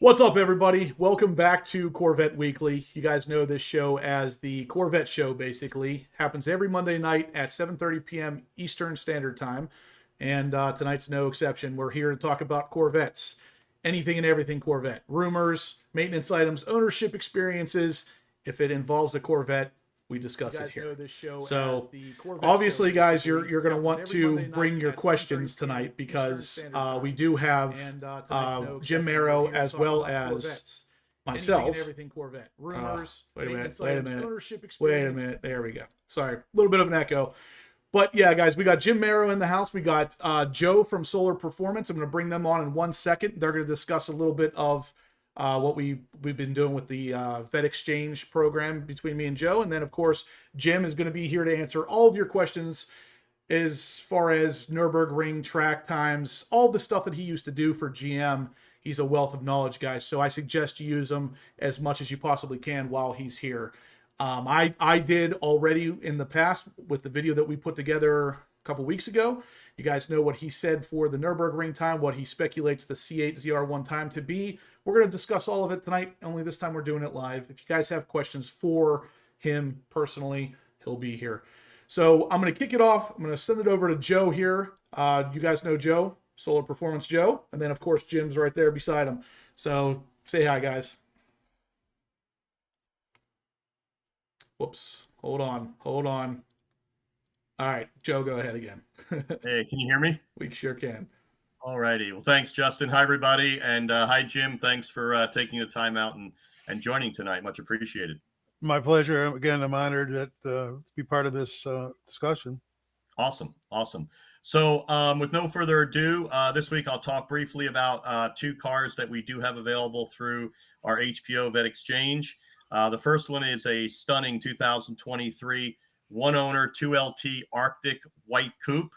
What's up, everybody? Welcome back to Corvette Weekly. You guys know this show as the Corvette Show, basically. Happens every Monday night at 7:30 p.m. Eastern Standard Time. And tonight's no exception. We're here to talk about Corvettes. Anything and everything Corvette. Rumors, maintenance items, ownership experiences. If it involves a Corvette, we discuss it here. So obviously, guys, you're going to want to bring your questions tonight because we do have Jim Mero as well as myself. Wait a minute. There we go. Sorry, a little bit of an echo. But yeah, guys, we got Jim Mero in the house. We got Joe from Solar Performance. I'm going to bring them on in 1 second. They're going to discuss a little bit of what we've been doing with the vet exchange program between me and Joe. And then, of course, Jim is going to be here to answer all of your questions as far as Nurburgring track times, all the stuff that he used to do for GM. He's a wealth of knowledge, guys. So I suggest you use him as much as you possibly can while he's here. I did already in the past with the video that we put together a couple weeks ago. You guys know what he said for the Nurburgring time, what he speculates the C8 ZR1 time to be. We're going to discuss all of it tonight, only this time we're doing it live. If you guys have questions for him personally, he'll be here. So I'm going to kick it off. I'm going to send it over to Joe here. You guys know Joe, Solar Performance Joe. And then, of course, Jim's right there beside him. So say hi, guys. Whoops. Hold on. All right, Joe, go ahead again. Hey, can you hear me? We sure can. All righty. Well, thanks, Justin. Hi, everybody. And hi, Jim. Thanks for taking the time out and joining tonight. Much appreciated. My pleasure. Again, I'm honored to be part of this discussion. Awesome. So with no further ado, this week I'll talk briefly about two cars that we do have available through our HPO Vet Exchange. The first one is a stunning 2023 one owner 2LT Arctic White Coupe.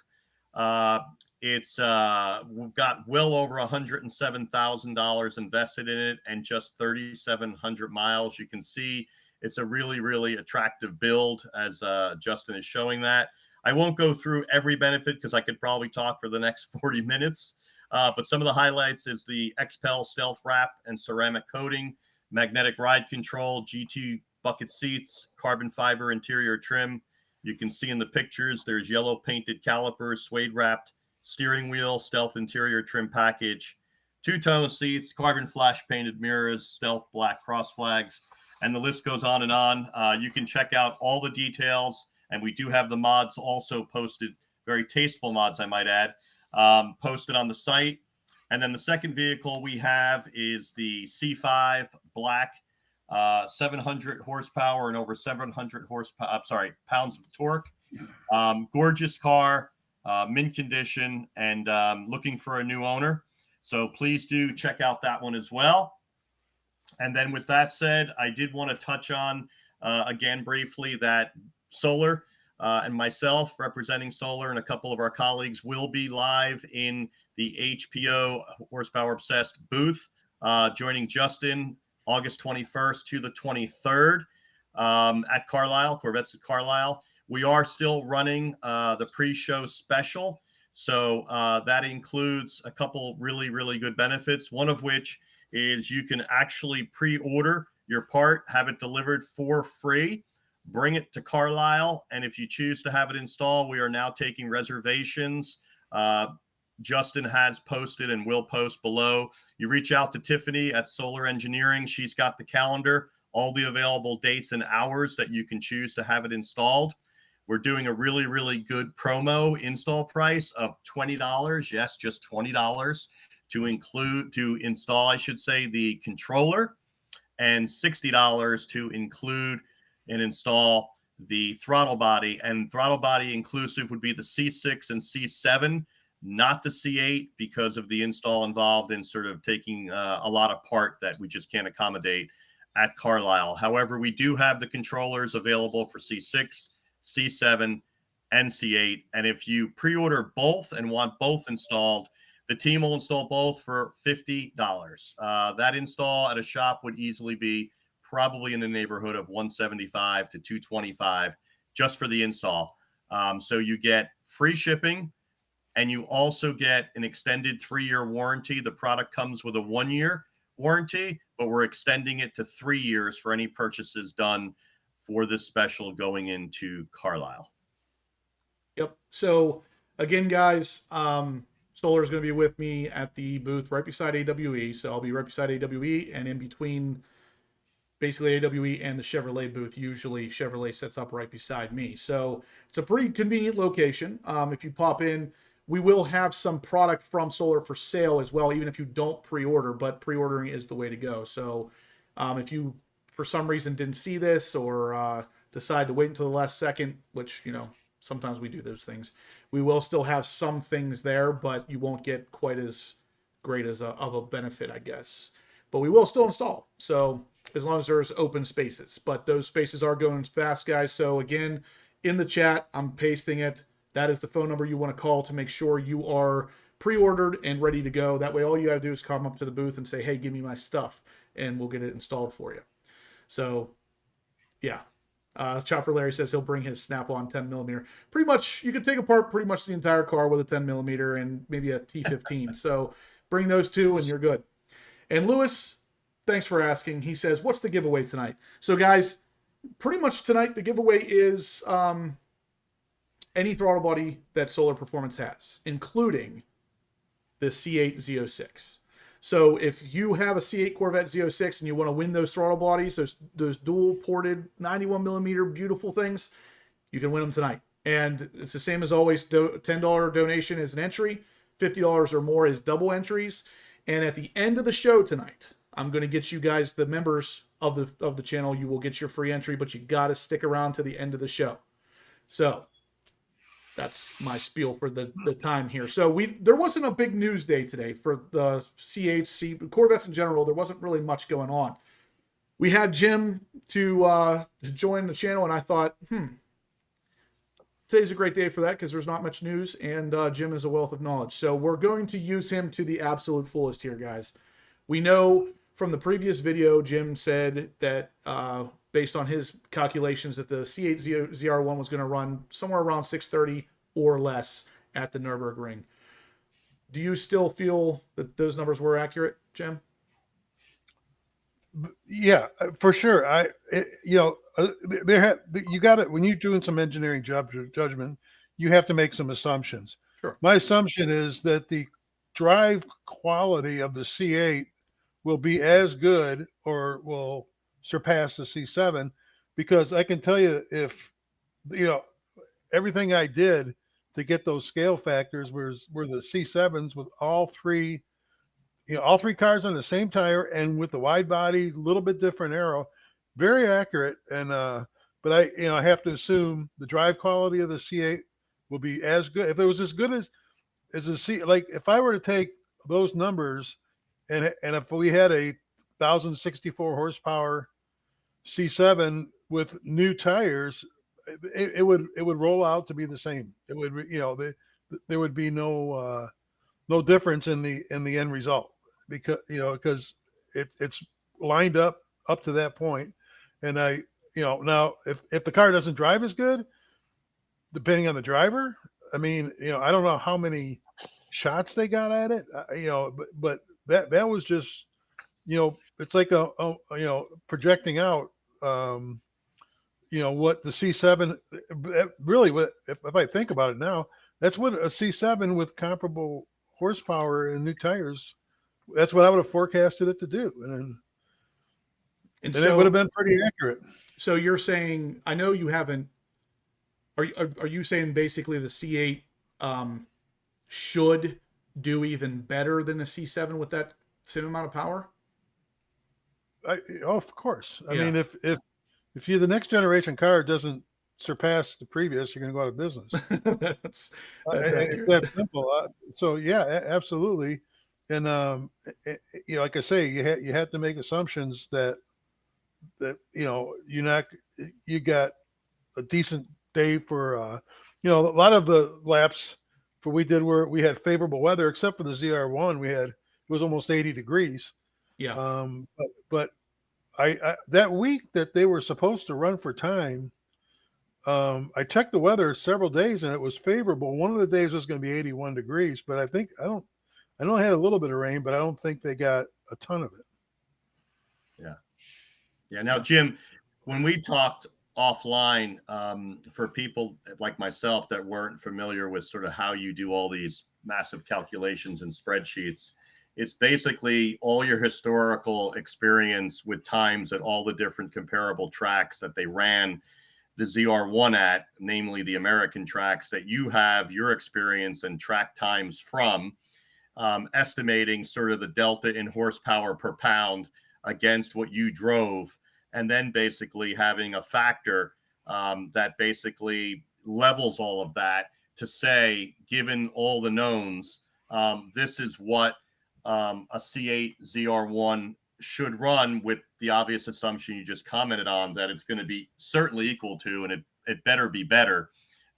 We've got well over $107,000 invested in it and just 3,700 miles. You can see it's a really, really attractive build as Justin is showing that. I won't go through every benefit because I could probably talk for the next 40 minutes. But some of the highlights is the XPEL stealth wrap and ceramic coating, magnetic ride control, GT bucket seats, carbon fiber interior trim. You can see in the pictures, there's yellow painted calipers, suede wrapped steering wheel, stealth interior trim package, two-tone seats, carbon flash painted mirrors, stealth black cross flags, and the list goes on and on. You can check out all the details, and we do have the mods also posted, very tasteful mods, I might add, posted on the site. And then the second vehicle we have is the C5 Black, 700 horsepower and over 700 pounds of torque. Gorgeous car, mint condition, and looking for a new owner. So please do check out that one as well. And then with that said, I did want to touch on, again, briefly that Solar and myself representing Solar and a couple of our colleagues will be live in the HPO Horsepower Obsessed booth, joining Justin August 21st to the 23rd at Carlisle, Corvettes at Carlisle. We are still running the pre-show special. So that includes a couple really, really good benefits, one of which is you can actually pre-order your part, have it delivered for free, bring it to Carlisle, and if you choose to have it installed, we are now taking reservations. Justin has posted and will post below. You reach out to Tiffany at Solar Engineering. She's got the calendar, all the available dates and hours that you can choose to have it installed. We're doing a really, really good promo install price of $20. Yes, just $20 to install, I should say, the controller, and $60 to include and install the throttle body. And throttle body inclusive would be the C6 and C7, not the C8, because of the install involved in sort of taking a lot of part that we just can't accommodate at Carlisle. However, we do have the controllers available for C6, C7, and C8. And if you pre-order both and want both installed, the team will install both for $50. That install at a shop would easily be probably in the neighborhood of $175 to $225 just for the install. So you get free shipping, and you also get an extended 3-year warranty. The product comes with a 1-year warranty, but we're extending it to 3 years for any purchases done for this special going into Carlisle. Yep. So again, guys, Solar is going to be with me at the booth right beside AWE. So I'll be right beside AWE, and in between basically AWE and the Chevrolet booth. Usually Chevrolet sets up right beside me. So it's a pretty convenient location. If you pop in, we will have some product from Solar for sale as well, even if you don't pre-order, but pre-ordering is the way to go. So if you, for some reason, didn't see this or decide to wait until the last second, which, you know, sometimes we do those things, we will still have some things there, but you won't get quite as great as of a benefit, I guess. But we will still install. So as long as there's open spaces, but those spaces are going fast, guys. So again, in the chat, I'm pasting it. That is the phone number you want to call to make sure you are pre-ordered and ready to go. That way, all you got to do is come up to the booth and say, hey, give me my stuff, and we'll get it installed for you. So yeah. Chopper Larry says he'll bring his Snap-on 10mm. Pretty much, you can take apart pretty much the entire car with a 10mm and maybe a T15. So bring those two and you're good. And Lewis, thanks for asking. He says, what's the giveaway tonight? So guys, pretty much tonight, the giveaway is any throttle body that Solar Performance has, including the C8 Z06. So if you have a C8 Corvette Z06 and you want to win those throttle bodies, those dual ported 91mm beautiful things, you can win them tonight. And it's the same as always. $10 donation is an entry. $50 or more is double entries. And at the end of the show tonight, I'm going to get you guys, the members of the channel, you will get your free entry, but you got to stick around to the end of the show. So that's my spiel for the time here. So there wasn't a big news day today for the CHC Corvettes in general. There wasn't really much going on. We had Jim to join the channel, and I thought, today's a great day for that because there's not much news, and Jim is a wealth of knowledge. So we're going to use him to the absolute fullest here, guys. We know from the previous video, Jim said that based on his calculations that the C8 ZR1 was going to run somewhere around 630 or less at the Nurburgring. Do you still feel that those numbers were accurate, Jim? Yeah, for sure. You got it when you're doing some engineering judgment, you have to make some assumptions. Sure. My assumption is that the drive quality of the C8 will be as good or will surpass the C7, because I can tell you, if everything I did to get those scale factors were the C7s with all three cars on the same tire and with the wide body, a little bit different aero, very accurate. And but I have to assume the drive quality of the C8 will be as good. If it was as good as the C, like if I were to take those numbers and if we had a 1,064 horsepower C7 with new tires, it would roll out to be the same. It would, there would be no difference in the end result, because it's lined up to that point. And now if the car doesn't drive as good, depending on the driver, I mean, I don't know how many shots they got at it, but that was just, it's like projecting out, what the C7 really, if I think about it now, that's what a C7 with comparable horsepower and new tires, that's what I would have forecasted it to do. And so, it would have been pretty accurate. So you're saying, I know you haven't, are you saying basically the C8 should do even better than the C7 with that same amount of power? Of course. I mean, if the next generation car doesn't surpass the previous, you're going to go out of business. that's accurate. It's that simple. So yeah, absolutely. And like I say, you have to make assumptions that you got a decent day for a lot of the laps for we did where we had favorable weather, except for the ZR1, it was almost 80 degrees. Yeah. But I that week that they were supposed to run for time, I checked the weather several days and it was favorable. One of the days was going to be 81 degrees, but I know it had a little bit of rain, but I don't think they got a ton of it. Yeah. Now, Jim, when we talked offline, for people like myself that weren't familiar with sort of how you do all these massive calculations and spreadsheets, it's basically all your historical experience with times at all the different comparable tracks that they ran the ZR1 at, namely the American tracks that you have your experience and track times from, estimating sort of the delta in horsepower per pound against what you drove, and then basically having a factor that basically levels all of that to say, given all the knowns, this is what a C8 ZR1 should run, with the obvious assumption you just commented on, that it's going to be certainly equal to, and it better be better.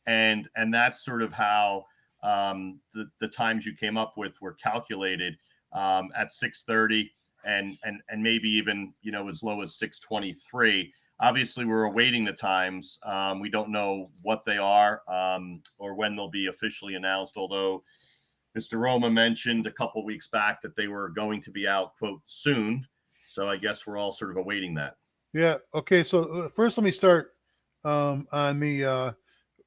And that's sort of how the times you came up with were calculated at 6:30 and maybe even, you know, as low as 6:23. Obviously, we're awaiting the times. We don't know what they are or when they'll be officially announced, although Mr. Roma mentioned a couple weeks back that they were going to be out, quote, soon. So I guess we're all sort of awaiting that. Yeah. Okay. So first, let me start on the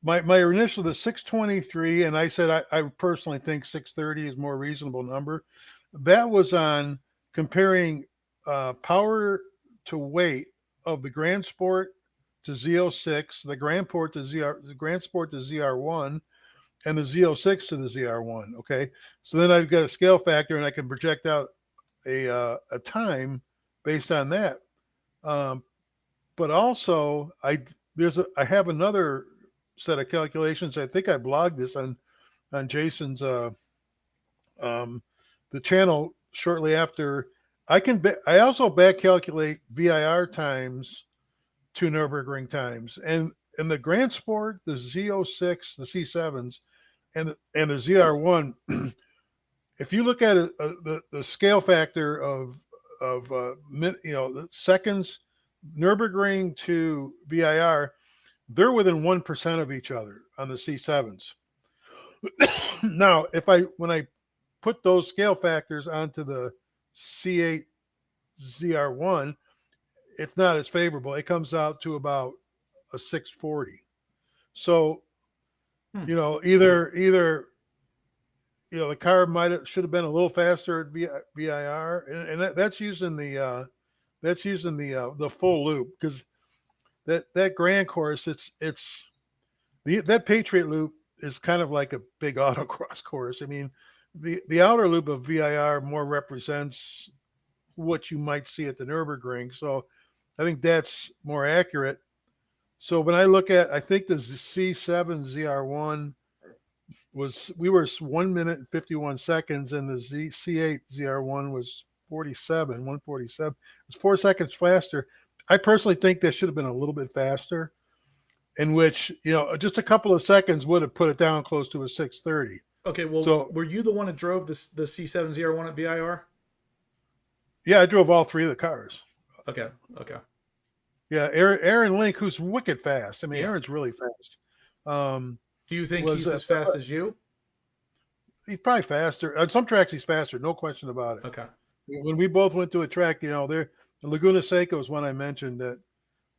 my initial, the 623, and I said I personally think 630 is more reasonable number. That was on comparing power to weight of the Grand Sport to Z06, the Grand Sport to ZR1, and the Z06 to the ZR1. Okay, so then I've got a scale factor, and I can project out a time based on that. But also, I have another set of calculations. I think I blogged this on Jason's the channel shortly after. I also back calculate VIR times to Nurburgring times, and in the Grand Sport, the Z06, the C7s, and the ZR1. If you look at it, the scale factor of the seconds, Nurburgring to VIR, they're within 1% of each other on the C7s. Now, when I put those scale factors onto the C8 ZR1, it's not as favorable. It comes out to about a 640. So, either the car should have been a little faster at VIR, and that's using the full loop, because that Grand course, that Patriot loop is kind of like a big autocross course. I mean, the outer loop of VIR more represents what you might see at the Nurburgring, so I think that's more accurate. So when I look at, I think the C7 ZR1 we were 1 minute and 51 seconds, and the C8 ZR1 was 147. It's 4 seconds faster. I personally think that should have been a little bit faster, in which, just a couple of seconds would have put it down close to a 630. Okay, well, so, were you the one that drove the C7 ZR1 at VIR? Yeah, I drove all three of the cars. Okay. Yeah, Aaron Link, who's wicked fast. I mean, yeah. Aaron's really fast. Do you think he's as fast as you? He's probably faster. On some tracks, he's faster, no question about it. Okay. When we both went to a track, Laguna Seca was one I mentioned that,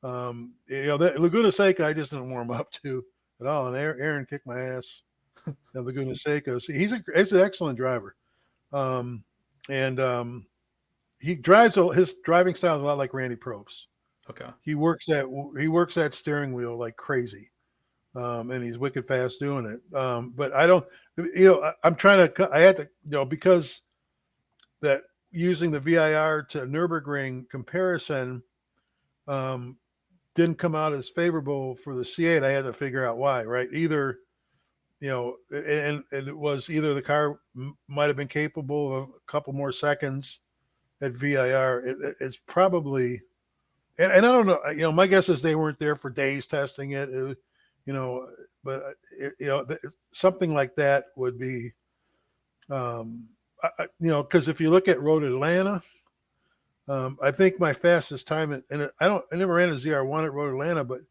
that Laguna Seca, I just didn't warm up to at all. And Aaron kicked my ass at Laguna Seca. So he's an excellent driver. He drives, his driving style is a lot like Randy Probst. Okay. He works that steering wheel like crazy. And he's wicked fast doing it. But I don't, I'm trying to, I had to, because that using the VIR to Nurburgring comparison didn't come out as favorable for the C8. I had to figure out why, right? Either, and it was either the car might have been capable of a couple more seconds at VIR. It's probably, and I don't know, my guess is they weren't there for days testing it. But something like that would be, because if you look at Road Atlanta, I think my fastest time, I never ran a ZR1 at Road Atlanta, but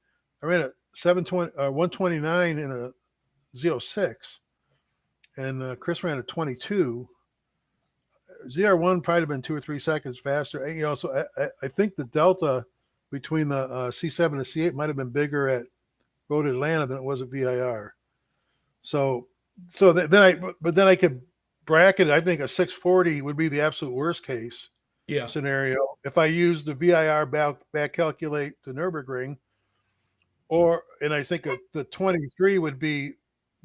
I ran a 129 in a Z06, and Chris ran a 22. ZR1 probably have been 2 or 3 seconds faster. So I think the delta between the C7 and C8 might have been bigger at Road Atlanta than it was at VIR. So then I could bracket it. I think a 640 would be the absolute worst case scenario if I use the VIR back calculate to Nurburgring, and I think the 23 would be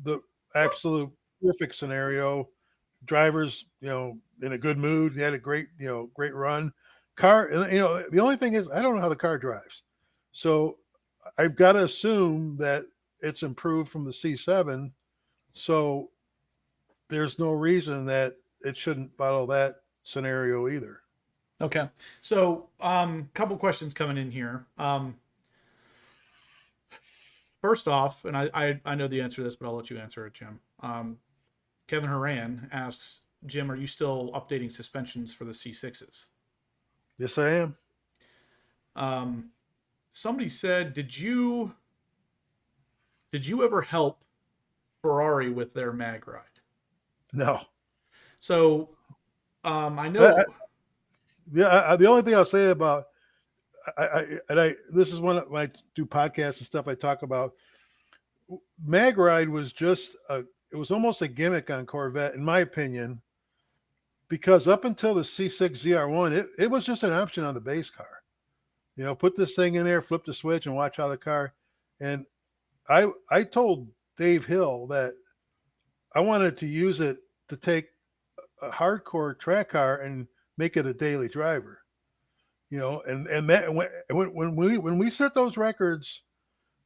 the absolute perfect scenario. Drivers, in a good mood, he had a great run. Car, the only thing is I don't know how the car drives, so I've got to assume that it's improved from the C7. So there's no reason that it shouldn't follow that scenario either. Okay. So, couple questions coming in here. First off, and I know the answer to this, but I'll let you answer it, Jim. Kevin Horan asks, Jim, are you still updating suspensions for the C6s? Yes, I am. Somebody said, did you ever help Ferrari with their mag ride? No. So, I know. The only thing I'll say about this is when I do podcasts and stuff. I talk about mag ride was it was almost a gimmick on Corvette, in my opinion, because up until the C6 ZR1, it was just an option on the base car. Put this thing in there, flip the switch, and watch how the car. And I told Dave Hill that I wanted to use it to take a hardcore track car and make it a daily driver. And that when we set those records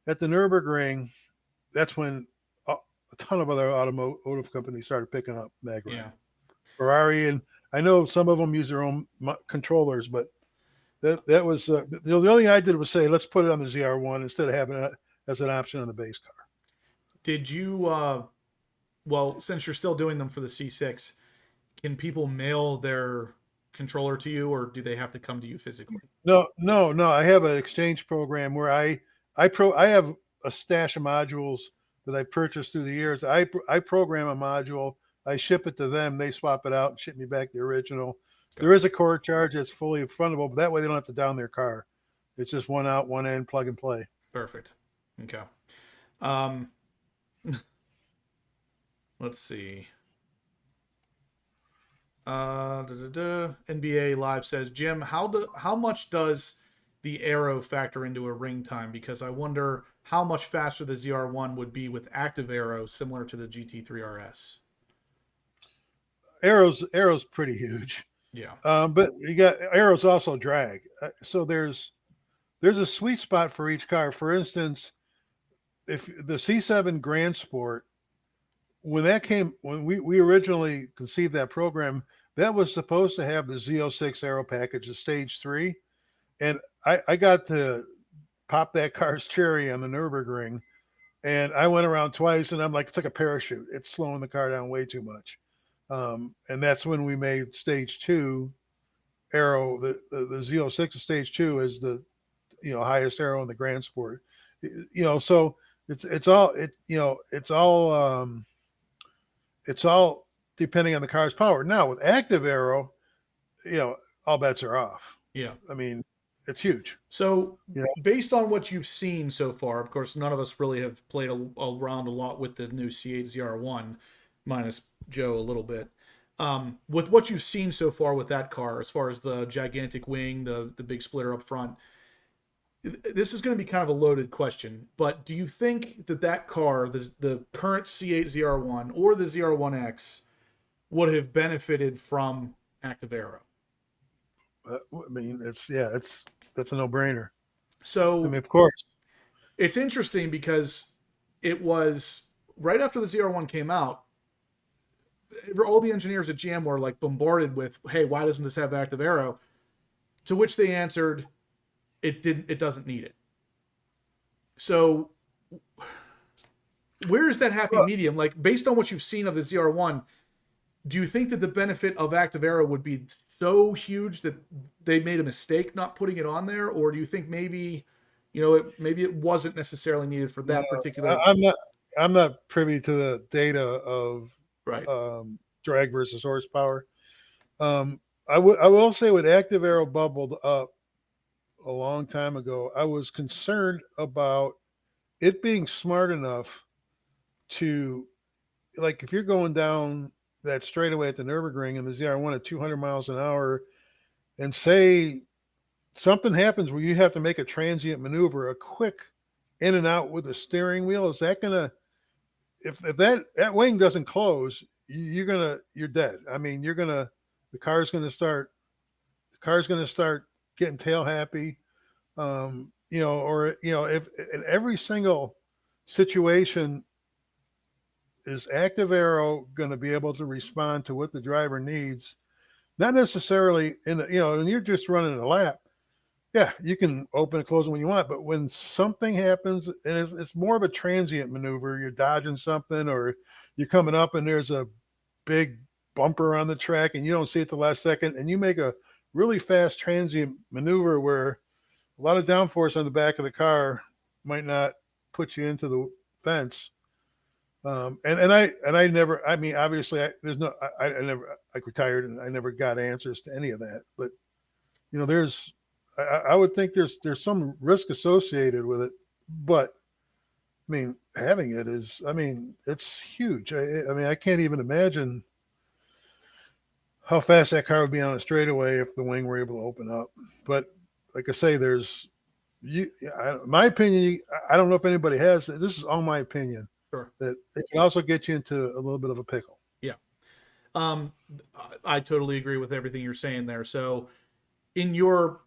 at the Nurburgring, that's when a ton of other automotive companies started picking up mag ride. Yeah. Ferrari, and I know some of them use their own controllers, but that was the only thing I did was say, let's put it on the ZR1 instead of having it as an option on the base car. Did you, well, since you're still doing them for the C6, can people mail their controller to you, or do they have to come to you physically? No. I have an exchange program where I have a stash of modules that I purchased through the years. I program a module, I ship it to them, they swap it out and ship me back the original. Gotcha. There is a core charge that's fully fundable, but that way they don't have to down their car. It's just one out, one in, plug and play. Perfect. Okay. Let's see. NBA Live says, Jim, how much does the aero factor into a ring time? Because I wonder how much faster the ZR1 would be with active aero, similar to the GT3 RS. Aero's pretty huge. Yeah. But you got aero's also drag. So there's a sweet spot for each car. For instance, if the C7 Grand Sport, when we originally conceived that program, that was supposed to have the Z06 aero package of stage 3. And I got to pop that car's cherry on the Nurburgring. And I went around twice and I'm like, it's like a parachute. It's slowing the car down way too much. And that's when we made stage 2 aero. The Z06 of stage 2 is the highest aero in the Grand Sport. So it's all depending on the car's power. Now with active aero, all bets are off. Yeah. I mean, it's huge. So based on what you've seen so far, of course, none of us really have played around a lot with the new C8 ZR1, minus Joe a little bit. With what you've seen so far with that car, as far as the gigantic wing, the big splitter up front, this is going to be kind of a loaded question, but do you think that car, the current C8 ZR1 or the ZR1X, would have benefited from active aero? I mean, that's a no-brainer. So, I mean, of course, it's interesting because it was right after the ZR1 came out. All the engineers at GM were like bombarded with, "Hey, why doesn't this have active aero?" To which they answered, "It doesn't need it." So, where is that happy medium? Like, based on what you've seen of the ZR1, do you think that the benefit of active aero would be so huge that they made a mistake not putting it on there, or do you think maybe, maybe it wasn't necessarily needed for that particular? I'm not privy to the data of right. Drag versus horsepower. I will say with active aero bubbled up a long time ago. I was concerned about it being smart enough to, like, if you're going down that straightaway at the Nurburgring and the ZR1 at 200 miles an hour, and say something happens where you have to make a transient maneuver, a quick in and out with the steering wheel, is that gonna, if that wing doesn't close, you're dead. I mean, the car's gonna start getting tail happy. Or if in every single situation, is active arrow going to be able to respond to what the driver needs? Not necessarily when you're just running a lap. Yeah, you can open and close it when you want, but when something happens, and it's more of a transient maneuver, you're dodging something, or you're coming up and there's a big bumper on the track and you don't see it the last second, and you make a really fast transient maneuver where a lot of downforce on the back of the car might not put you into the fence. I never, I mean, obviously I retired and I never got answers to any of that, but I would think there's some risk associated with it, but I mean, having it is, I mean, it's huge. I mean, I can't even imagine how fast that car would be on a straightaway if the wing were able to open up. But like I say, my opinion, I don't know if anybody has it. This is all my opinion. Sure. That it can also get you into a little bit of a pickle. Yeah. I totally agree with everything you're saying there. So in your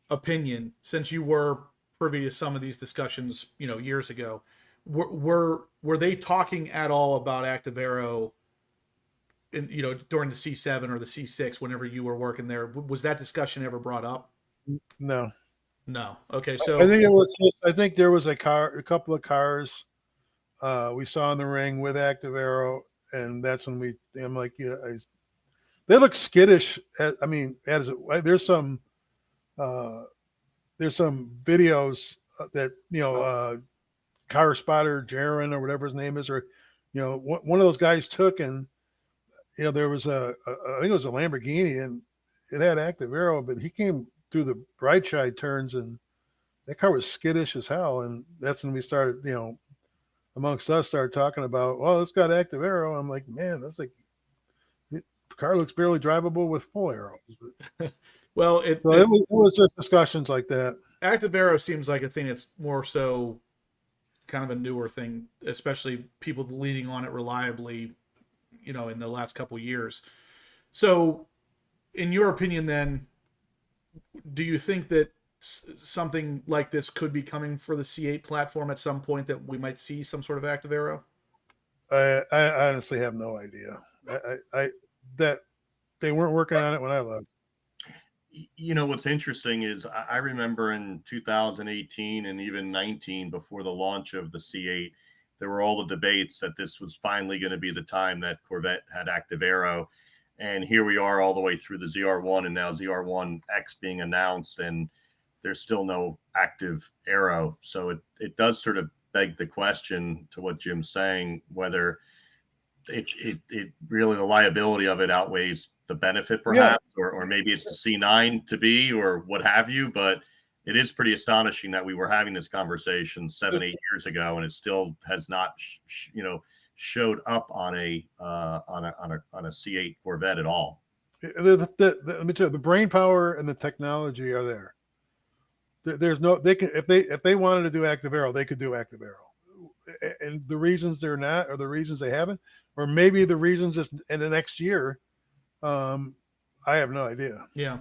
opinion, since you were privy to some of these discussions, years ago, were they talking at all about active arrow during the C7 or the C6, whenever you were working there? Was that discussion ever brought up? No. Okay. So I think there was a couple of cars we saw in the ring with active arrow, and that's when I'm like, they look skittish. There's some videos that Car Spotter Jaron or whatever his name is, or one of those guys took, and there was I think it was a Lamborghini, and it had active arrow, but he came through the bright side turns, and that car was skittish as hell. And that's when we started, amongst us, started talking about, well, it's got active arrow. I'm like, man, that's like, the car looks barely drivable with full arrows. Well, it was just discussions like that. Active arrow seems like a thing that's more so kind of a newer thing, especially people leaning on it reliably, in the last couple years. So in your opinion, then, do you think that something like this could be coming for the C8 platform at some point, that we might see some sort of active arrow? I honestly have no idea. That they weren't working on it when I left. What's interesting is I remember in 2018 and even 19, before the launch of the C8, there were all the debates that this was finally going to be the time that Corvette had active arrow. And here we are all the way through the ZR1 and now ZR1X being announced, and there's still no active arrow. So it does sort of beg the question to what Jim's saying, whether it really, the liability of it outweighs the benefit, perhaps, or maybe it's the C9 to be, or what have you. But it is pretty astonishing that we were having this conversation 7-8 years ago, and it still has not, showed up on a C8 Corvette at all. Let me tell you, the brain power and the technology are there. There's no, they can, if they wanted to do active arrow, they could do active arrow. And the reasons they're not, or the reasons they haven't, or maybe the reasons is in the next year, I have no idea. Yeah.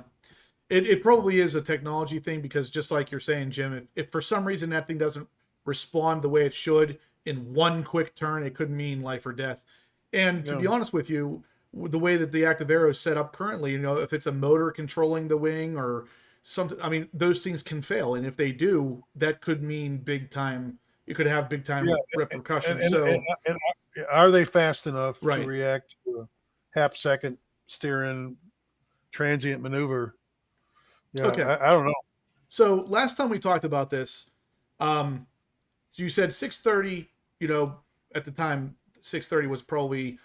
It probably is a technology thing, because just like you're saying, Jim, if for some reason that thing doesn't respond the way it should in one quick turn, it could mean life or death. And to be honest with you, the way that the active arrow is set up currently, if it's a motor controlling the wing or something, I mean, those things can fail. And if they do, that could mean big time. You could have big time repercussions. And are they fast enough to react to a half second steering transient maneuver? Yeah, okay. I don't know. So last time we talked about this, so you said 630, at the time 630 was probably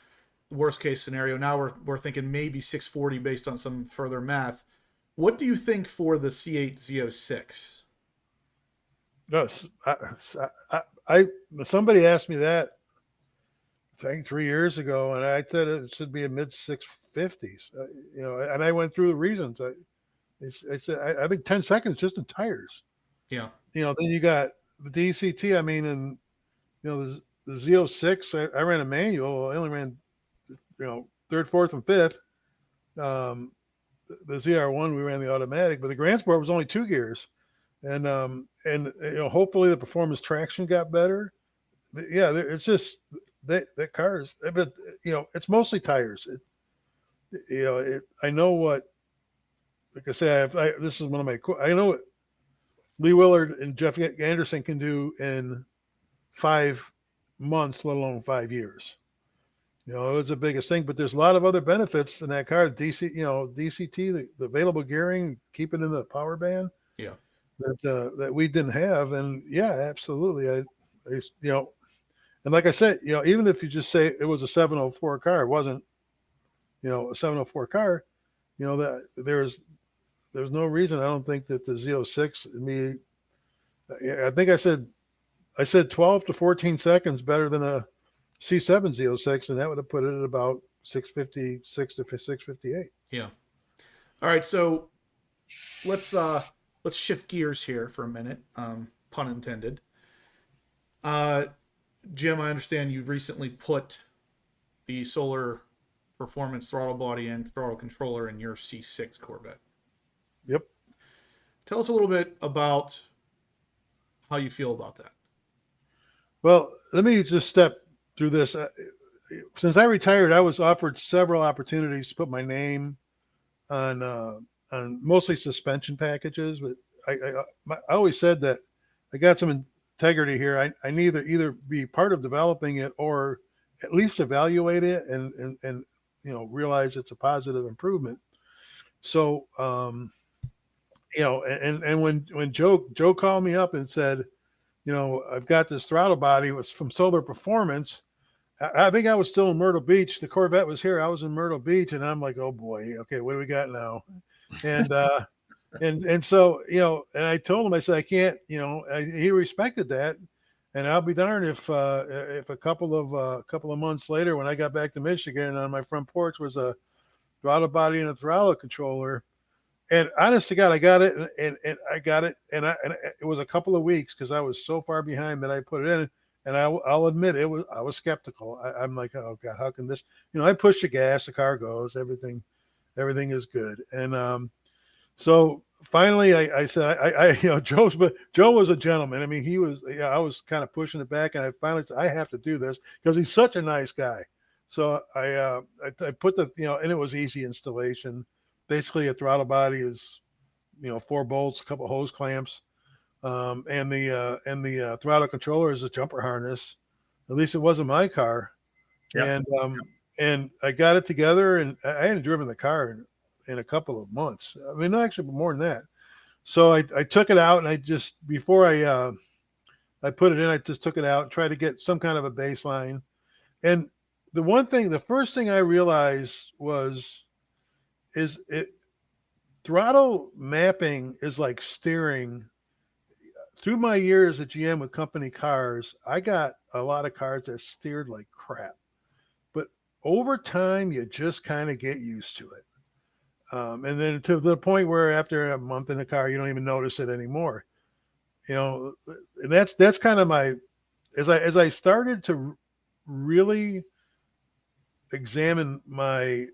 the worst case scenario. Now we're thinking maybe 640 based on some further math. What do you think for the C8 Z06? No, somebody asked me that I think 3 years ago, and I said it should be a mid 650s. And I went through the reasons. I said I think 10 seconds just in tires. Yeah. Then you got the DCT. I mean, and the Z06. I ran a manual. I only ran third, fourth, and fifth. The ZR1 we ran the automatic, but the Grand Sport was only 2 gears, and hopefully the performance traction got better. Yeah, it's just that cars, but it's mostly tires. I know what, like I say, this is one of my. I know what Lee Willard and Jeff Anderson can do in 5 months, let alone 5 years. It was the biggest thing, but there's a lot of other benefits in that car. DCT, the available gearing, keeping in the power band. Yeah. That we didn't have, and yeah, absolutely. And like I said, even if you just say it was a 704 car, it wasn't, a 704 car. That there's no reason I don't think that the Z06. I think I said 12 to 14 seconds better than a C7 Z06, and that would have put it at about 656 to 658. Yeah. All right, so let's shift gears here for a minute, pun intended. Jim, I understand you recently put the solar performance throttle body and throttle controller in your C6 Corvette. Yep. Tell us a little bit about how you feel about that. Well, let me just step through this. Since I retired, I was offered several opportunities to put my name on mostly suspension packages. But I always said that I got some integrity here. I need to either be part of developing it or at least evaluate it and realize it's a positive improvement. So and when Joe called me up and said, I've got this throttle body, it was from Solar Performance. I think I was still in Myrtle Beach. The Corvette was here. I was in Myrtle Beach, and I'm like, oh boy, okay, what do we got now? And and so and I told him, I said, I can't. He respected that, and I'll be darned if a couple of months later, when I got back to Michigan, and on my front porch was a throttle body and a throttle controller. And honest to God, I got it, and I got it, and it was a couple of weeks because I was so far behind that I put it in. And I'll admit I was skeptical. I'm like, oh God, how can this? I push the gas, the car goes, everything is good. And so finally, I said, Joe was a gentleman. I mean, he was. I was kind of pushing it back, and I finally said, I have to do this because he's such a nice guy. So I put the and it was easy installation. Basically, a throttle body is 4 bolts, a couple hose clamps. And the throttle controller is a jumper harness. At least it wasn't my car. Yep. And I got it together, and I hadn't driven the car in a couple of months. I mean, actually more than that. So I took it out, and I just before I put it in, I just took it out, tried to get some kind of a baseline. And the first thing I realized is throttle mapping is like steering. Through my years at GM with company cars, I got a lot of cars that steered like crap. But over time, you just kind of get used to it. And then to the point where after a month in the car, you don't even notice it anymore. And that's kind of my, as I started to really examine my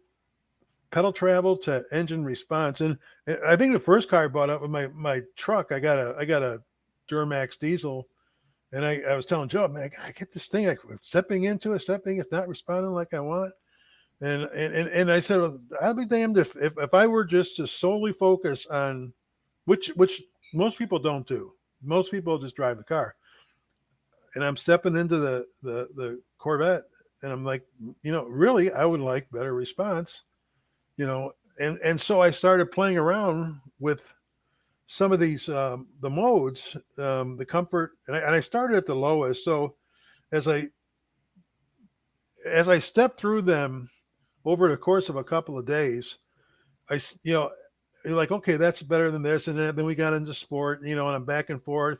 pedal travel to engine response. And I think the first car I bought up with my truck, I got a Duramax diesel, and I was telling Joe, man, I get this thing. I'm stepping into it, it's not responding like I want. And I said, well, I'll be damned if I were just to solely focus on which most people don't do. Most people just drive the car. And I'm stepping into the Corvette, and I'm like, really, I would like better response, and so I started playing around with some of these the modes, the comfort, and I started at the lowest. So as I stepped through them over the course of a couple of days, you're like, okay, that's better than this. And then we got into sport, and I'm back and forth.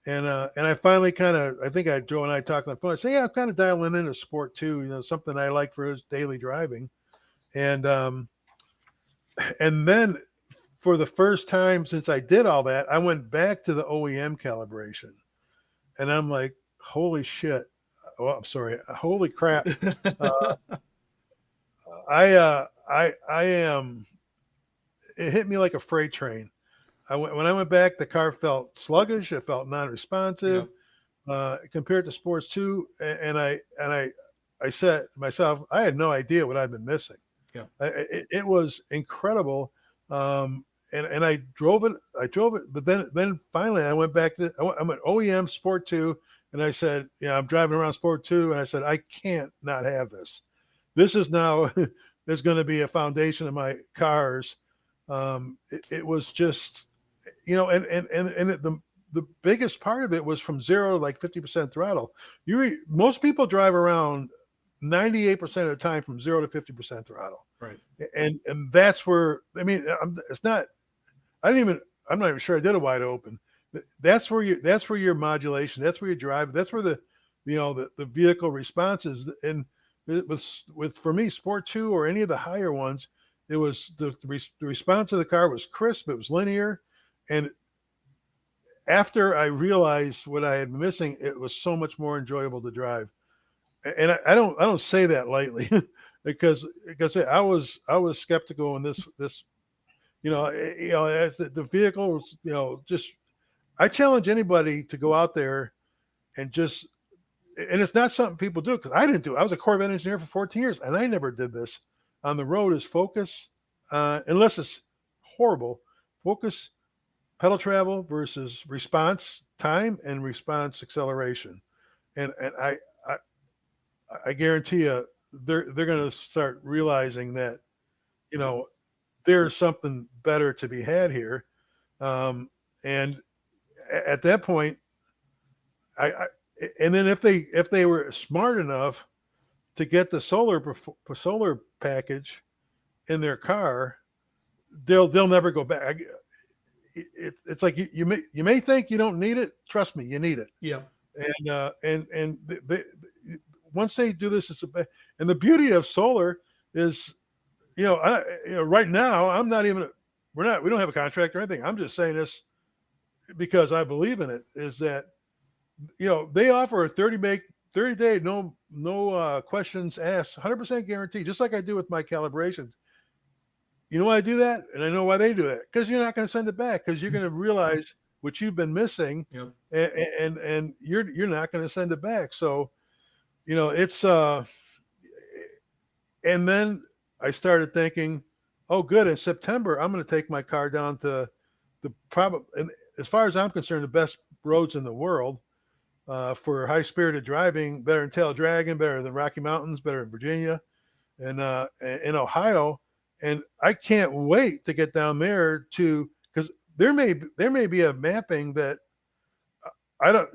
And I finally I think Joe and I talked on the phone. I say, yeah, I'm kind of dialing into sport too, something I like for his daily driving. And then for the first time since I did all that, I went back to the OEM calibration, and I'm like, holy shit. Oh, I'm sorry. Holy crap. I am, it hit me like a freight train. When I went back, the car felt sluggish. It felt non-responsive compared to Sports 2. And I said to myself, I had no idea what I'd been missing. Yeah. It was incredible. And I drove it, but then finally I went back to, I went OEM Sport 2, and I said, I'm driving around Sport 2, and I said, I can't not have this. This is now, there's going to be a foundation of my cars. It was just, the biggest part of it was from 0 to like 50% throttle. Most people drive around 98% of the time from 0 to 50% throttle. Right. And that's where, I'm not even sure I did a wide open. That's where your modulation, that's where you drive, that's where the vehicle response is. And with for me, Sport 2 or any of the higher ones, it was the response of the car was crisp, it was linear. And after I realized what I had been missing, it was so much more enjoyable to drive. And I don't say that lightly because I was skeptical in this as the vehicle was, just, I challenge anybody to go out there and just, and it's not something people do, because I didn't do it. I was a Corvette engineer for 14 years, and I never did this on the road. Is focus, unless it's horrible, focus, pedal travel versus response time and response acceleration. And I guarantee you, they're going to start realizing that, there's something better to be had here. And at that point, and then if they were smart enough to get the solar package in their car, they'll never go back. It's like you may think you don't need it. Trust me, you need it. Yeah. And once they do this, and the beauty of solar is, right now we don't have a contract or anything. I'm just saying this because I believe in it. Is that they offer a 30-day no questions asked, 100% guarantee, just like I do with my calibrations. You know why I do that? And I know why they do that. Because you're not going to send it back, because you're going to realize what you've been missing. Yep. And you're not going to send it back. So, it's and then I started thinking, oh, good. In September, I'm going to take my car down to and as far as I'm concerned, the best roads in the world for high-spirited driving, better than Tail Dragon, better than Rocky Mountains, better than Virginia, and in Ohio. And I can't wait to get down there because there may be a mapping that I don't,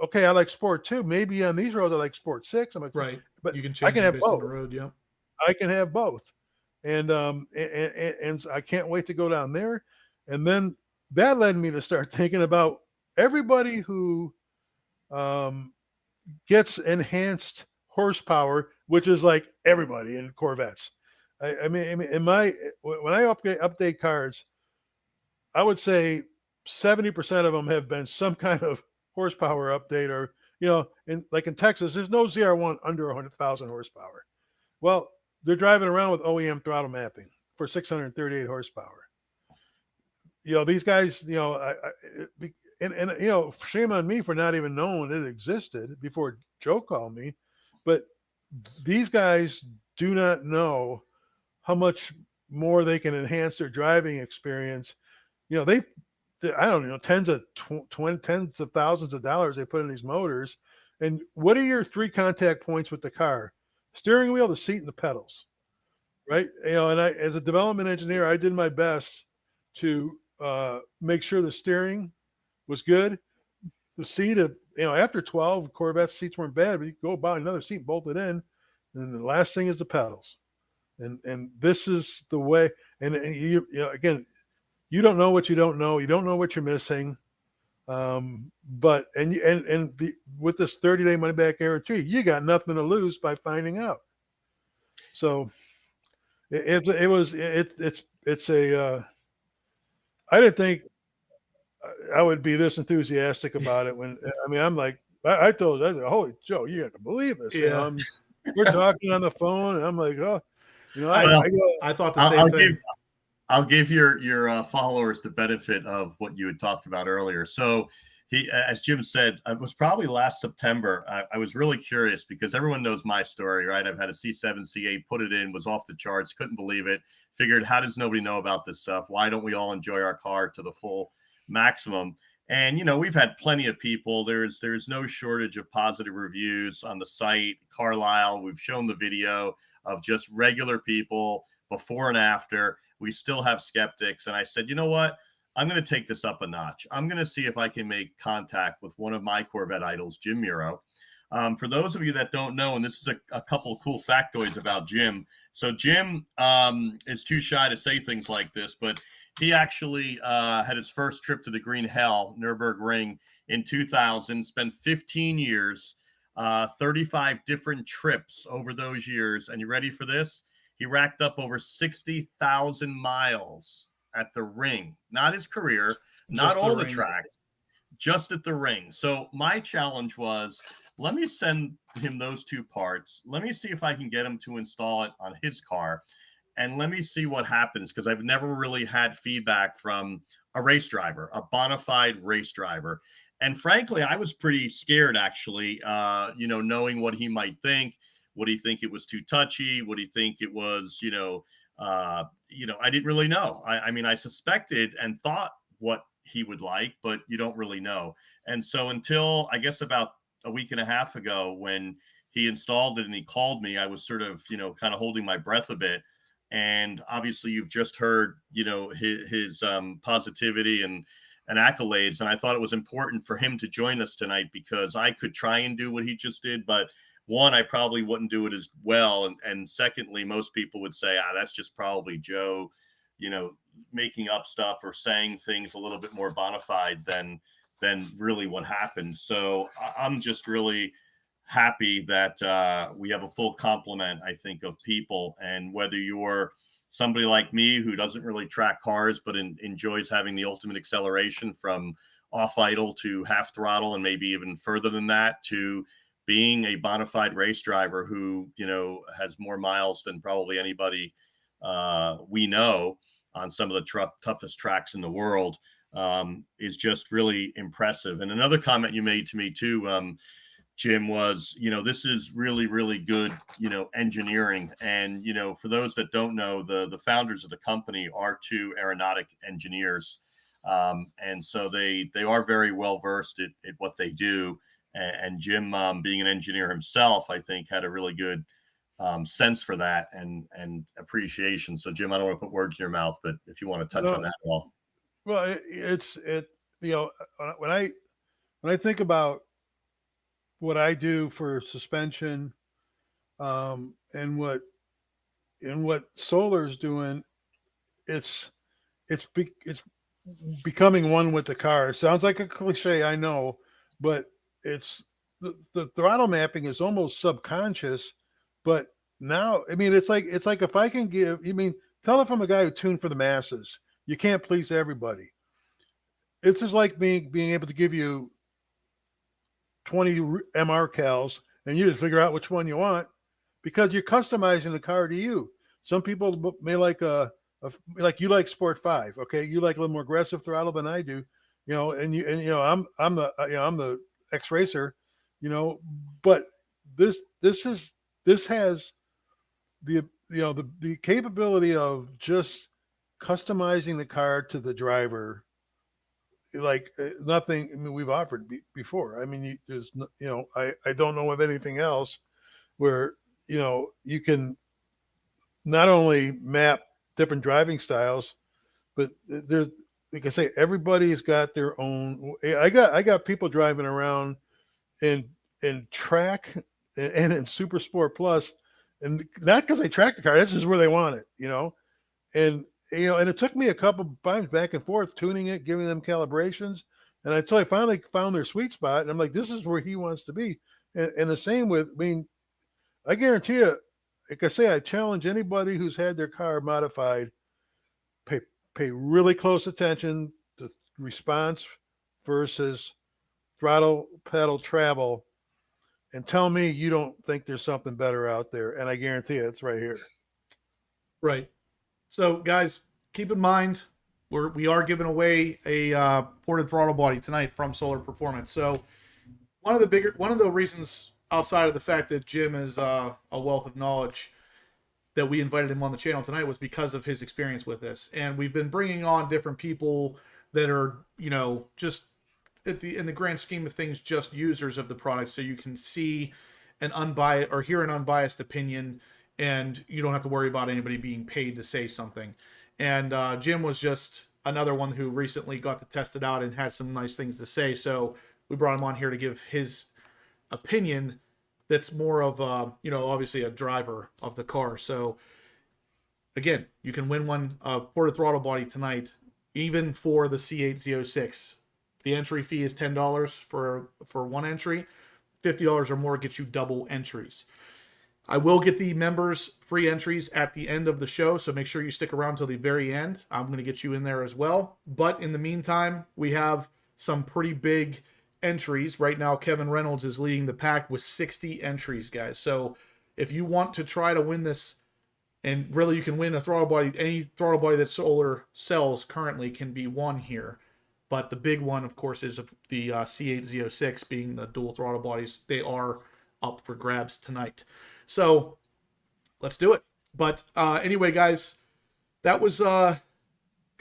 okay, I like Sport 2. Maybe on these roads I like Sport 6. I'm like, right. But you can change I can have based on both. the road. Yeah. I can have both. And I can't wait to go down there. And then that led me to start thinking about everybody who gets enhanced horsepower, which is like everybody in Corvettes. I mean, when I update cars, I would say 70% of them have been some kind of horsepower update, or in Texas, there's no ZR1 under 100,000 horsepower. Well, they're driving around with OEM throttle mapping for 638 horsepower. These guys, and shame on me for not even knowing it existed before Joe called me, but these guys do not know how much more they can enhance their driving experience. I don't know, tens of thousands of dollars they put in these motors. And what are your 3 contact points with the car? Steering wheel, the seat, and the pedals, right? And I, as a development engineer, I did my best to make sure the steering was good. The seat, after 12, Corvette seats weren't bad, but you go buy another seat, bolt it in, and the last thing is the pedals. And this is the way. And again, you don't know what you don't know. You don't know what you're missing. But with this 30-day money back guarantee, you got nothing to lose by finding out. So it's a I didn't think I would be this enthusiastic about it when I'm like I told holy Joe, you have to believe this. Yeah. We're talking on the phone, and I'm like, oh, I thought the I'll, same I'll thing. give I'll give your followers the benefit of what you had talked about earlier. So he, as Jim said, it was probably last September. I was really curious because everyone knows my story, right? I've had a C7, C8, put it in, was off the charts, couldn't believe it. Figured, how does nobody know about this stuff? Why don't we all enjoy our car to the full maximum? And we've had plenty of people. There's no shortage of positive reviews on the site. Carlisle, we've shown the video of just regular people before and after. We still have skeptics. And I said, you know what? I'm going to take this up a notch. I'm going to see if I can make contact with one of my Corvette idols, JIM MERO. For those of you that don't know, and this is a couple of cool factoids about Jim. So Jim is too shy to say things like this, but he actually had his first trip to the Green Hell, Nurburgring, in 2000, spent 15 years, 35 different trips over those years. And you ready for this? He racked up over 60,000 miles at the ring. Not his career, not all the tracks, just at the ring. So my challenge was, let me send him those two parts. Let me see if I can get him to install it on his car. And let me see what happens, because I've never really had feedback from a race driver, a bona fide race driver. And frankly, I was pretty scared, actually, knowing what he might think. Would he think it was too touchy? Would he think it was, I didn't really know. I suspected and thought what he would like, but you don't really know. And so until I guess about a week and a half ago, when he installed it and he called me, I was sort of, kind of holding my breath a bit. And obviously you've just heard, his positivity and accolades. And I thought it was important for him to join us tonight, because I could try and do what he just did, but one, I probably wouldn't do it as well. And secondly, most people would say, that's just probably Joe, making up stuff or saying things a little bit more bona fide than really what happened. So I'm just really happy that we have a full complement, I think, of people. And whether you're somebody like me who doesn't really track cars, but enjoys having the ultimate acceleration from off idle to half throttle, and maybe even further than that, to being a bona fide race driver who, has more miles than probably anybody we know on some of the toughest tracks in the world, is just really impressive. And another comment you made to me too, Jim, was, this is really, really good, engineering. And, for those that don't know, the founders of the company are two aeronautic engineers. And so they are very well versed at what they do. And Jim, being an engineer himself, I think had a really good sense for that and appreciation. So Jim, I don't want to put words in your mouth, but if you want to touch on that at all. Well, when I think about what I do for suspension, and what Solar's doing, it's becoming one with the car. It sounds like a cliche, I know, but it's the throttle mapping is almost subconscious. But now, it's like if I can tell it from a guy who tuned for the masses. You can't please everybody. It's just like being able to give you 20 MR cals and you just figure out which one you want, because you're customizing the car to you. Some people may like like you like Sport 5, okay? You like a little more aggressive throttle than I do, I'm the ex racer, but this has the capability of just customizing the car to the driver like nothing we've offered before. I don't know of anything else where you can not only map different driving styles, but there's, like I say, everybody's got their own. I got people driving around in track and in Super Sport Plus, and not because they track the car. That's just where they want it, and and it took me a couple times back and forth tuning it, giving them calibrations, and until I finally found their sweet spot. And I'm like, this is where he wants to be. And the same with, I mean, I guarantee you, like I say, I challenge anybody who's had their car modified, pay pay really close attention to response versus throttle pedal travel, and tell me you don't think there's something better out there. And I guarantee you, it's right here. Right. So, guys, keep in mind we are giving away a ported throttle body tonight from Solar Performance. So, one of the reasons outside of the fact that Jim is a wealth of knowledge that we invited him on the channel tonight was because of his experience with this. And we've been bringing on different people that are, just in the grand scheme of things, just users of the product, so you can see an unbiased or hear an unbiased opinion, and you don't have to worry about anybody being paid to say something. And Jim was just another one who recently got to test it out and had some nice things to say. So we brought him on here to give his opinion. That's more of obviously a driver of the car. So again, you can win one ported throttle body tonight, even for the C8Z06. The entry fee is $10 for one entry. $50 or more gets you double entries. I will get the members free entries at the end of the show, so make sure you stick around till the very end. I'm going to get you in there as well. But in the meantime, we have some pretty big entries. Right now, Kevin Reynolds is leading the pack with 60 entries, guys. So if you want to try to win this, and really you can win a throttle body, any throttle body that Solar sells currently can be won here. But the big one, of course, is the C8Z06 being the dual throttle bodies. They are up for grabs tonight. So let's do it. But anyway, guys, that was kind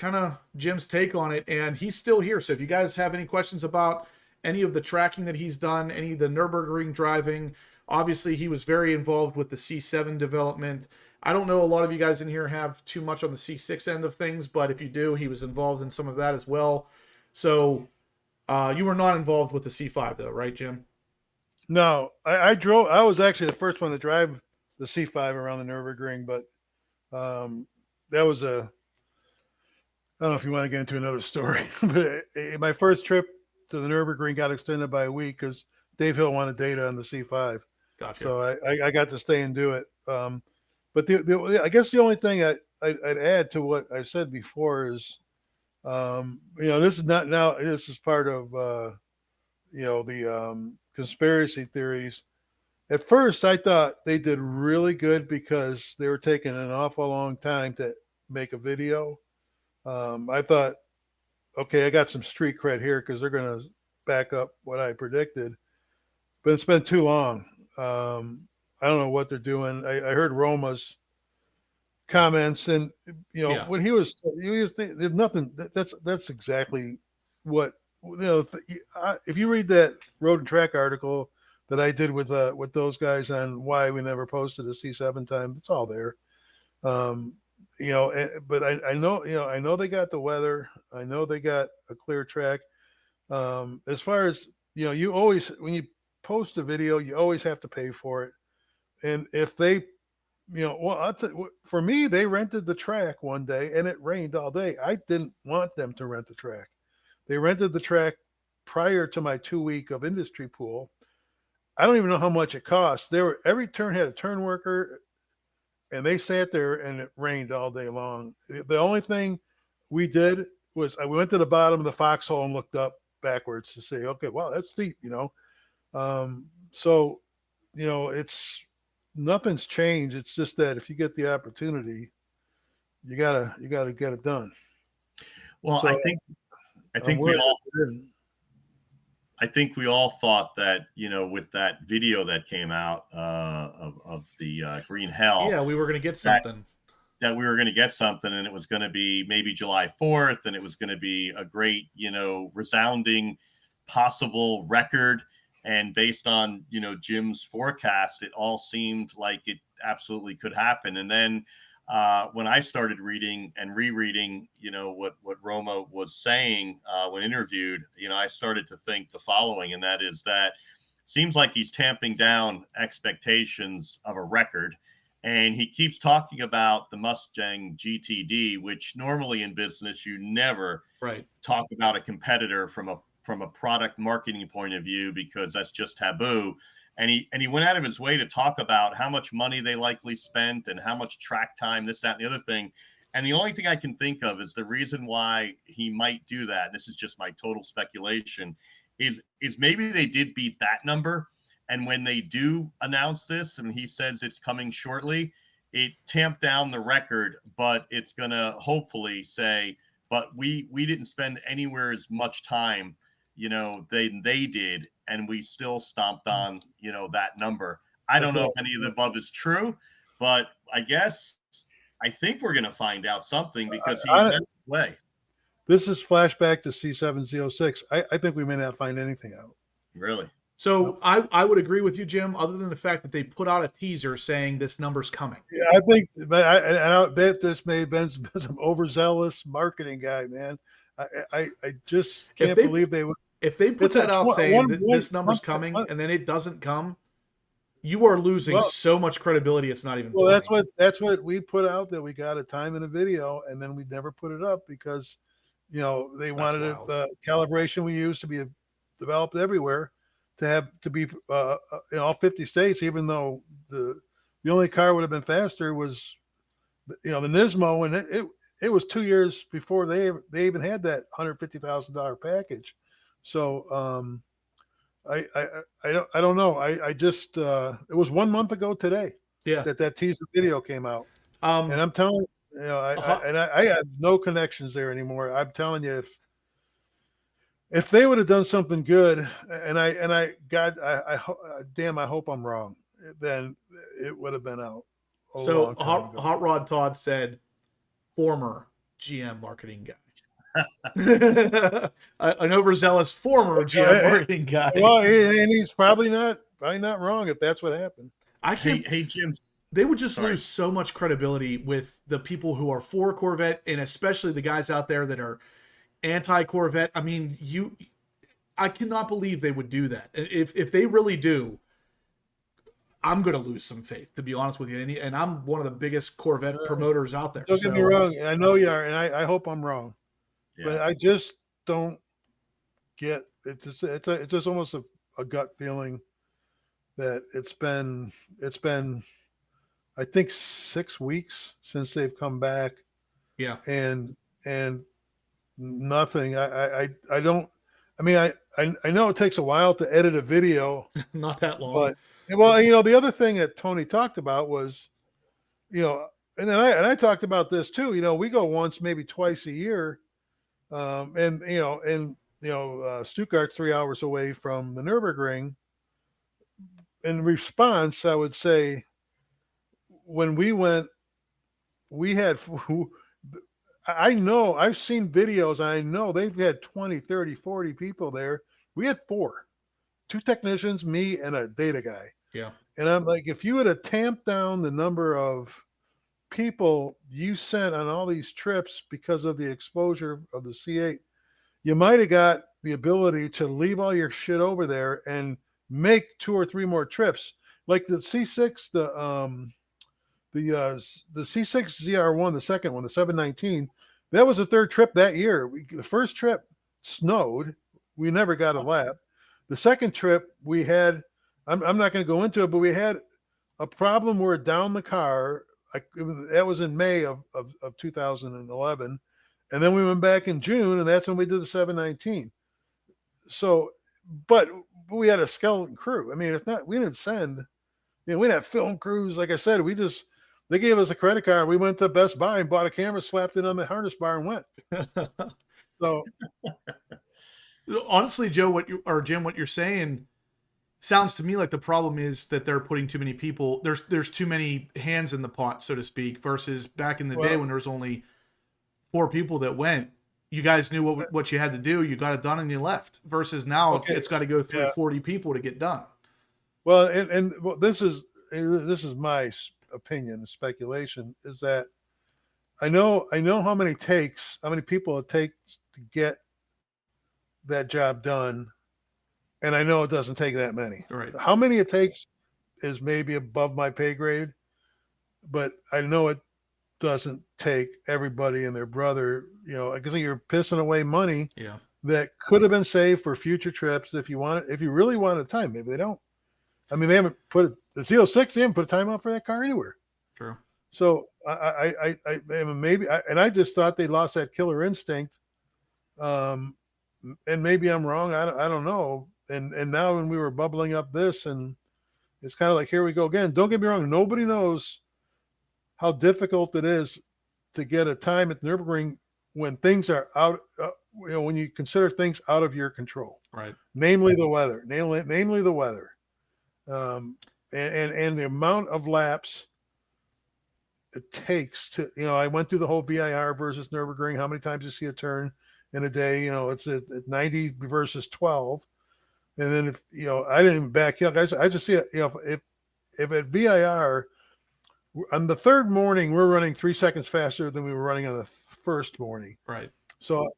of Jim's take on it, and he's still here. So if you guys have any questions about any of the tracking that he's done, any of the Nurburgring driving, obviously he was very involved with the C7 development. I don't know a lot of you guys in here have too much on the C6 end of things, but if you do, he was involved in some of that as well. So you were not involved with the C5 though, right, Jim? No, I drove. I was actually the first one to drive the C5 around the Nurburgring, but that was I don't know if you want to get into another story, but my first trip to the Nurburgring got extended by a week because Dave Hill wanted data on the C5. Gotcha. So I got to stay and do it. But I guess the only thing I'd add to what I said before is, this is not now. This is part of the conspiracy theories. At first, I thought they did really good because they were taking an awful long time to make a video. I thought, okay, I got some street cred here because they're going to back up what I predicted. But it's been too long. I don't know what they're doing. I heard Roma's comments, and when he was there's nothing. That's exactly what if you read that Road and Track article that I did with those guys on why we never posted a C7 time, it's all there. But I know they got the weather. I know they got a clear track. As far as you always, when you post a video, you always have to pay for it. And if they, for me, they rented the track one day and it rained all day. I didn't want them to rent the track. They rented the track prior to my 2 week of industry pool. I don't even know how much it cost. Every turn had a turn worker, and they sat there and it rained all day long. The only thing we did was we went to the bottom of the foxhole and looked up backwards to say, okay, wow, that's steep, So, it's nothing's changed. It's just that if you get the opportunity, you gotta get it done. Well, so, I think we all thought that, with that video that came out of the Green Hell. Yeah, we were going to get something. That we were going to get something, and it was going to be maybe July 4th, and it was going to be a great, resounding possible record. And based on, Jim's forecast, it all seemed like it absolutely could happen. And then when I started reading and rereading, what Roma was saying when interviewed, I started to think the following, and that is that seems like he's tamping down expectations of a record. And he keeps talking about the Mustang GTD, which normally in business you never talk about a competitor from a product marketing point of view, because that's just taboo. And he went out of his way to talk about how much money they likely spent and how much track time, this, that, and the other thing. And the only thing I can think of is the reason why he might do that, and this is just my total speculation, is maybe they did beat that number. And when they do announce this, and he says it's coming shortly, it tamped down the record, but it's going to hopefully say, but we didn't spend anywhere as much time, than they did, and we still stomped on, that number. I don't know if any of the above is true, but I think we're going to find out something, because he went away. This is flashback to C706. I think we may not find anything out. Really? So I would agree with you, Jim, other than the fact that they put out a teaser saying this number's coming. Yeah, I think, but I bet this may have been some overzealous marketing guy, man. I just can't believe they would. If they put that out saying this number's coming and then it doesn't come, you are losing so much credibility. It's not even. Well, funny. That's what we put out, that we got a time in a video, and then we never put it up because, they wanted the calibration we use to be developed everywhere, to be in all 50 states, even though the only car would have been faster was, the Nismo, and it was 2 years before they even had that $150,000 package. So I don't know. I just it was 1 month ago today. Yeah. That teaser video came out. And I'm telling you, I have no connections there anymore. I'm telling you, if they would have done something good, and I hope I'm wrong, then it would have been out. So Hot Rod Todd said, former GM marketing guy. An overzealous former GM marketing guy. Well, and he's probably not wrong if that's what happened. Hey Jim, they would just lose so much credibility with the people who are for Corvette, and especially the guys out there that are anti-Corvette. I mean, I cannot believe they would do that. If they really do, I'm going to lose some faith, to be honest with you. And I'm one of the biggest Corvette promoters out there. Don't get me wrong. I know you are, and I hope I'm wrong. Yeah. But I just don't get it. It's just almost a gut feeling that it's been I think 6 weeks since they've come back. Yeah. And nothing. I know it takes a while to edit a video. Not that long. But the other thing that Tony talked about was, and then I talked about this too. We go once, maybe twice a year. Stuttgart's 3 hours away from the Nurburgring. In response, I would say, when we went, I know I've seen videos, and I know they've had 20, 30, 40 people there. We had 4, 2 technicians, me, and a data guy. Yeah. And I'm like, if you would have tamped down the number of people you sent on all these trips because of the exposure of the C8, you might have got the ability to leave all your shit over there and make 2 or 3 more trips. Like the C6, the C6 ZR1, the second one, the 719, that was the 3rd trip that year. The first trip snowed. We never got a lap. The second trip we had, I'm not going to go into it, but we had a problem where down the car, that was in May of 2011. And then we went back in June, and that's when we did the 719. So, but we had a skeleton crew. I mean, it's not, we didn't send, we didn't have film crews. Like I said, they gave us a credit card. We went to Best Buy and bought a camera, slapped it on the harness bar, and went. So, honestly, Joe, Jim, what you're saying sounds to me like the problem is that they're putting too many people. There's too many hands in the pot, so to speak, versus back in the day when there was only 4 people that went. You guys knew what you had to do. You got it done and you left. Versus now, it's got to go through 40 people to get done. Well, and this is my opinion, speculation, is that I know how many people it takes to get that job done, and I know it doesn't take that many. Right. How many it takes is maybe above my pay grade, but I know it doesn't take everybody and their brother, because you're pissing away money Yeah. that could have been saved for future trips if you really wanted time. Maybe they don't. I mean, they haven't put the Z06. They haven't put a time out for that car anywhere. True. So I maybe, and I just thought they lost that killer instinct. And maybe I'm wrong. I don't know. And now when we were bubbling up this, and it's kind of like, here we go again. Don't get me wrong. Nobody knows how difficult it is to get a time at Nurburgring when things are out, when you consider things out of your control, Right. namely the weather, namely the weather, and the amount of laps it takes to, I went through the whole VIR versus Nurburgring. How many times you see a turn in a day? It's at 90 versus 12. And then I didn't even back up. I just see it. If at VIR on the third morning, we're running 3 seconds faster than we were running on the first morning. Right. So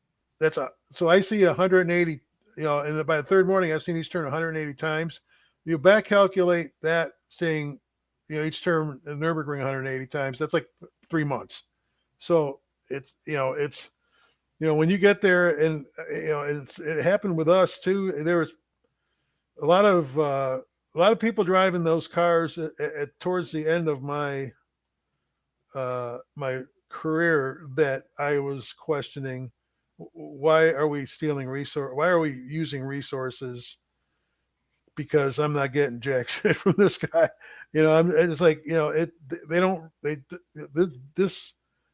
so I see 180, and by the third morning, I've seen each turn 180 times. You back calculate that, saying, each turn in Nurburgring 180 times. That's like 3 months. So it's when you get there, and it happened with us too. There was a lot of people driving those cars towards the end of my my career that I was questioning, why are we stealing resource? Why are we using resources? Because I'm not getting jack shit from this guy. It's like, this,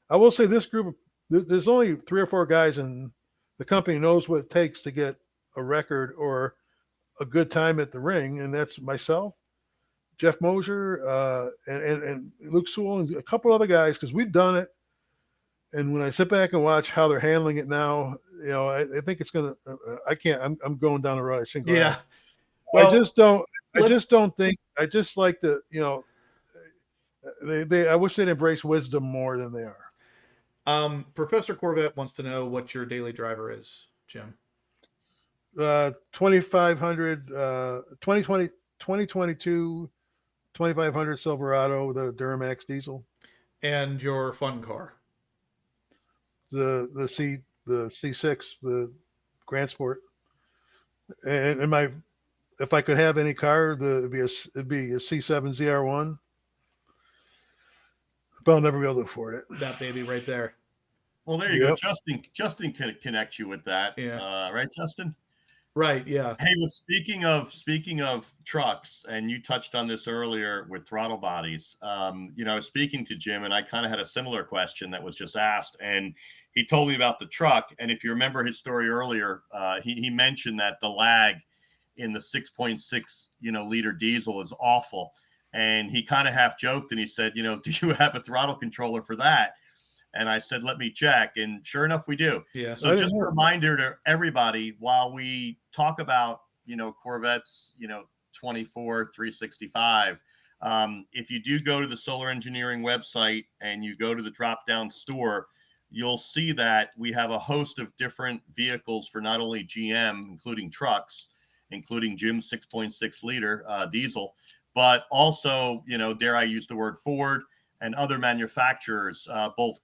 I will say this group, there's only 3 or 4 guys in the company knows what it takes to get a record or a good time at the ring. And that's myself, Jeff Mosier, and Luke Sewell, and a couple other guys, because we've done it. And when I sit back and watch how they're handling it now, I think it's going to, I can't, I'm going down the road. I shouldn't go Yeah. down. Well, I just don't think, I just like the, I wish they'd embrace wisdom more than they are. Professor Corvette wants to know what your daily driver is, Jim. 2500, 2022 2500 Silverado with a Duramax diesel. And your fun car. The C6, the Grand Sport. And if I could have any car, it'd be a C7 ZR1. But I'll never be able to afford it. That baby right there. Well, there you go. Justin can connect you with that. Yeah. Right, Justin? Right. Yeah. Hey, but speaking of trucks, and you touched on this earlier with throttle bodies. I was speaking to Jim, and I kind of had a similar question that was just asked, and he told me about the truck. And if you remember his story earlier, he mentioned that the lag in the 6.6 liter diesel is awful, and he kind of half joked and he said, do you have a throttle controller for that? And I said, let me check. And sure enough, we do. Yeah. So just a reminder to everybody, while we talk about, Corvettes, 24, 365, if you do go to the Solar Engineering website and you go to the drop-down store, you'll see that we have a host of different vehicles for not only GM, including trucks, including Jim's 6.6 liter diesel, but also, dare I use the word Ford and other manufacturers, both.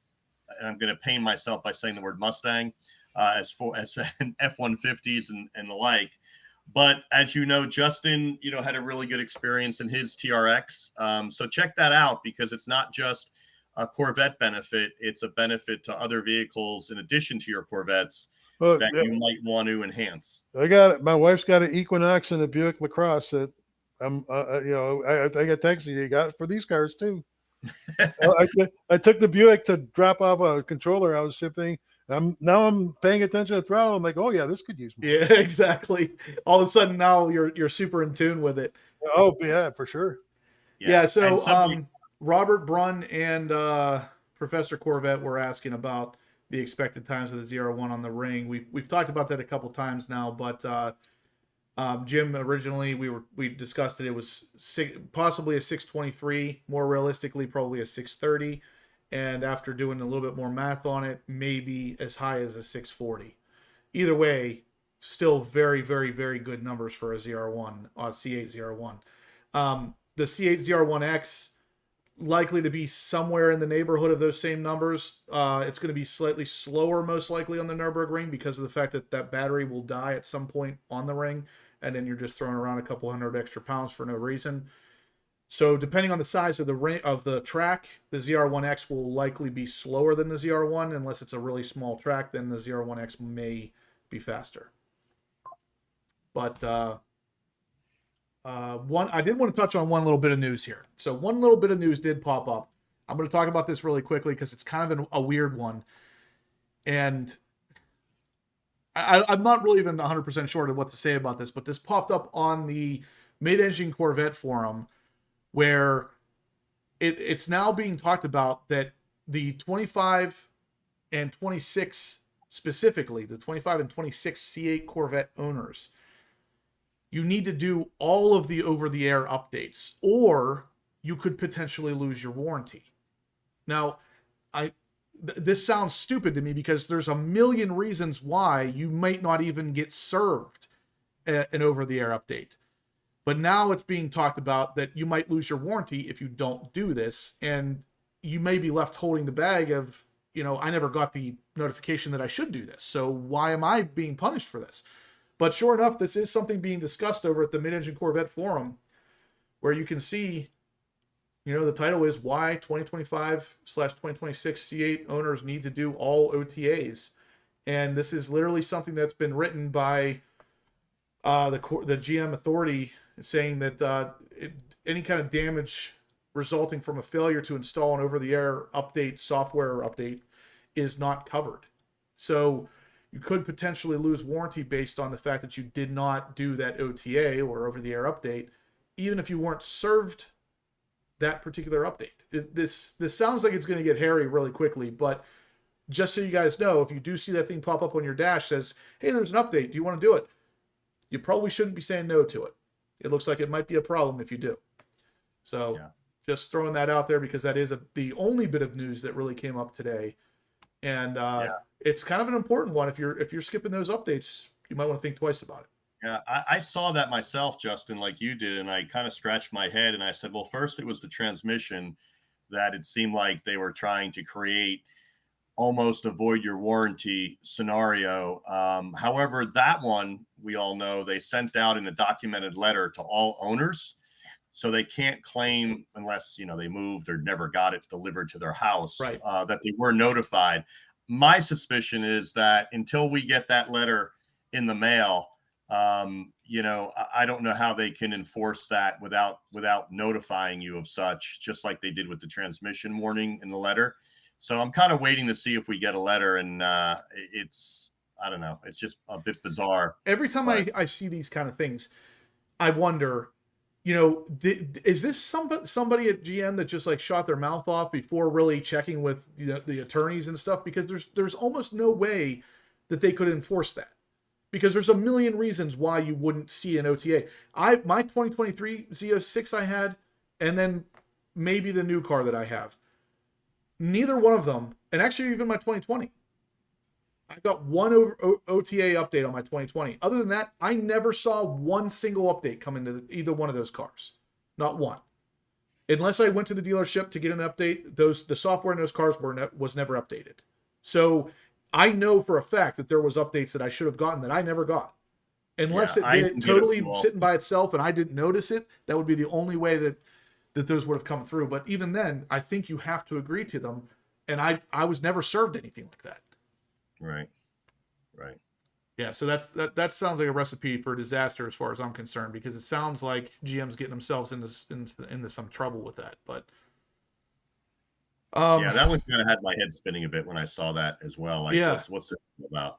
And I'm going to pain myself by saying the word Mustang, as F-150s and the like. But as you know, Justin, had a really good experience in his TRX. So check that out, because it's not just a Corvette benefit; it's a benefit to other vehicles in addition to your Corvettes that you might want to enhance. I got it. My wife's got an Equinox and a Buick LaCrosse that I'm, I got texted. You got it for these cars too. I took the Buick to drop off a controller I was shipping. I'm paying attention to throttle. I'm like, oh yeah, this could use more. Yeah, exactly. All of a sudden now you're super in tune with it. Oh yeah, for sure. Yeah. So Robert Brunn and Professor Corvette were asking about the expected times of the ZR1 on the ring. We've talked about that a couple times now, but Jim, originally we discussed it. It was possibly a 623, more realistically probably a 630, and after doing a little bit more math on it, maybe as high as a 640. Either way, still very, very, very good numbers for a ZR1, C8 ZR1. The C8 ZR1X, likely to be somewhere in the neighborhood of those same numbers. It's going to be slightly slower, most likely, on the Nurburgring because of the fact that that battery will die at some point on the ring, and then you're just throwing around a couple hundred extra pounds for no reason. So depending on the size of the track, the ZR1X will likely be slower than the ZR1 unless it's a really small track. Then the ZR1X may be faster. But I did want to touch on one little bit of news here. So one little bit of news did pop up. I'm going to talk about this really quickly because it's kind of a weird one, and I'm not really even 100% sure of what to say about this. But this popped up on the mid-engine Corvette forum, where it's now being talked about that the 25 and 26, specifically the 25 and 26 C8 Corvette owners, you need to do all of the over-the-air updates, or you could potentially lose your warranty. Now, this sounds stupid to me because there's a million reasons why you might not even get served an over-the-air update. But now it's being talked about that you might lose your warranty if you don't do this, and you may be left holding the bag of, I never got the notification that I should do this, so why am I being punished for this? But sure enough, this is something being discussed over at the Mid-Engine Corvette forum, where you can see, the title is Why 2025/2026 C8 Owners Need to Do All OTAs. And this is literally something that's been written by the GM authority, saying that any kind of damage resulting from a failure to install an over-the-air update, software update, is not covered. So you could potentially lose warranty based on the fact that you did not do that OTA or over-the-air update, even if you weren't served that particular update. This sounds like it's going to get hairy really quickly, but just so you guys know, if you do see that thing pop up on your dash says, hey, there's an update, do you want to do it? You probably shouldn't be saying no to it. It looks like it might be a problem if you do. So just throwing that out there because that is the only bit of news that really came up today. And it's kind of an important one. If you're skipping those updates, you might want to think twice about it. Yeah, I saw that myself, Justin, like you did, and I kind of scratched my head and I said, well, first it was the transmission that it seemed like they were trying to create almost avoid your warranty scenario. However, that one, we all know, they sent out in a documented letter to all owners. So they can't claim, unless, they moved or never got it delivered to their house, right, that they were notified. My suspicion is that until we get that letter in the mail, I don't know how they can enforce that without notifying you of such, just like they did with the transmission warning in the letter. So I'm kind of waiting to see if we get a letter, and I don't know, it's just a bit bizarre. Every time I see these kind of things, I wonder, is this somebody at GM that just like shot their mouth off before really checking with the attorneys and stuff? Because there's almost no way that they could enforce that, because there's a million reasons why you wouldn't see an OTA. My 2023 Z06 I had, and then maybe the new car that I have, neither one of them, and actually even my 2020, I got one OTA update on my 2020. Other than that, I never saw one single update come into either one of those cars. Not one. Unless I went to the dealership to get an update, the software in those cars was never updated. So I know for a fact that there was updates that I should have gotten that I never got. Unless it did it totally sitting by itself and I didn't notice it, that would be the only way that those would have come through. But even then, I think you have to agree to them. And I was never served anything like that. Right. Yeah, so that sounds like a recipe for disaster as far as I'm concerned, because it sounds like GM's getting themselves into some trouble with that. But that one kind of had my head spinning a bit when I saw that as well. Like, what's it about?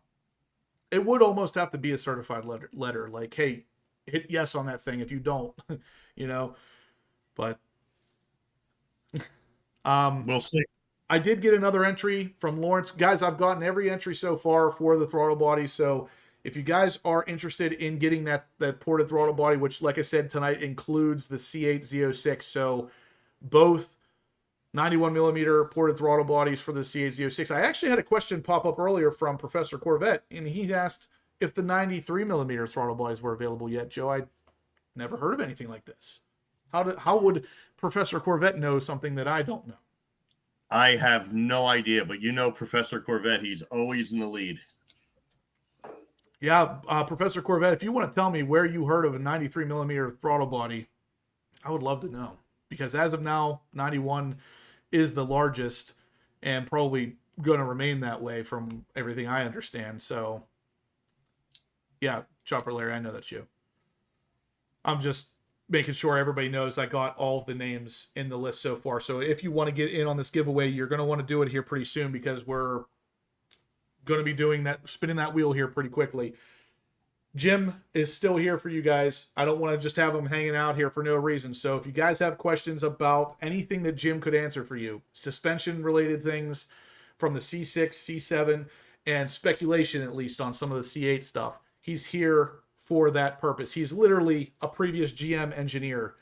It would almost have to be a certified letter, like, hey, hit yes on that thing if you don't, But we'll see. I did get another entry from Lawrence. Guys, I've gotten every entry so far for the throttle body. So if you guys are interested in getting that ported throttle body, which, like I said, tonight includes the C8 Z06. So both 91 millimeter ported throttle bodies for the C8 Z06. I actually had a question pop up earlier from Professor Corvette, and he asked if the 93 millimeter throttle bodies were available yet. Joe, I never heard of anything like this. How would Professor Corvette know something that I don't know? I have no idea, but Professor Corvette, he's always in the lead. Yeah, Professor Corvette, if you want to tell me where you heard of a 93 millimeter throttle body, I would love to know. Because as of now, 91 is the largest and probably going to remain that way from everything I understand. So, yeah, Chopper Larry, I know that's you. I'm just making sure everybody knows I got all of the names in the list so far. So if you want to get in on this giveaway, you're going to want to do it here pretty soon because we're going to be doing that, spinning that wheel here pretty quickly. Jim is still here for you guys. I don't want to just have him hanging out here for no reason. So if you guys have questions about anything that Jim could answer for you, suspension related things from the C6, C7, and speculation at least on some of the C8 stuff, he's here for that purpose. He's literally a previous GM engineer.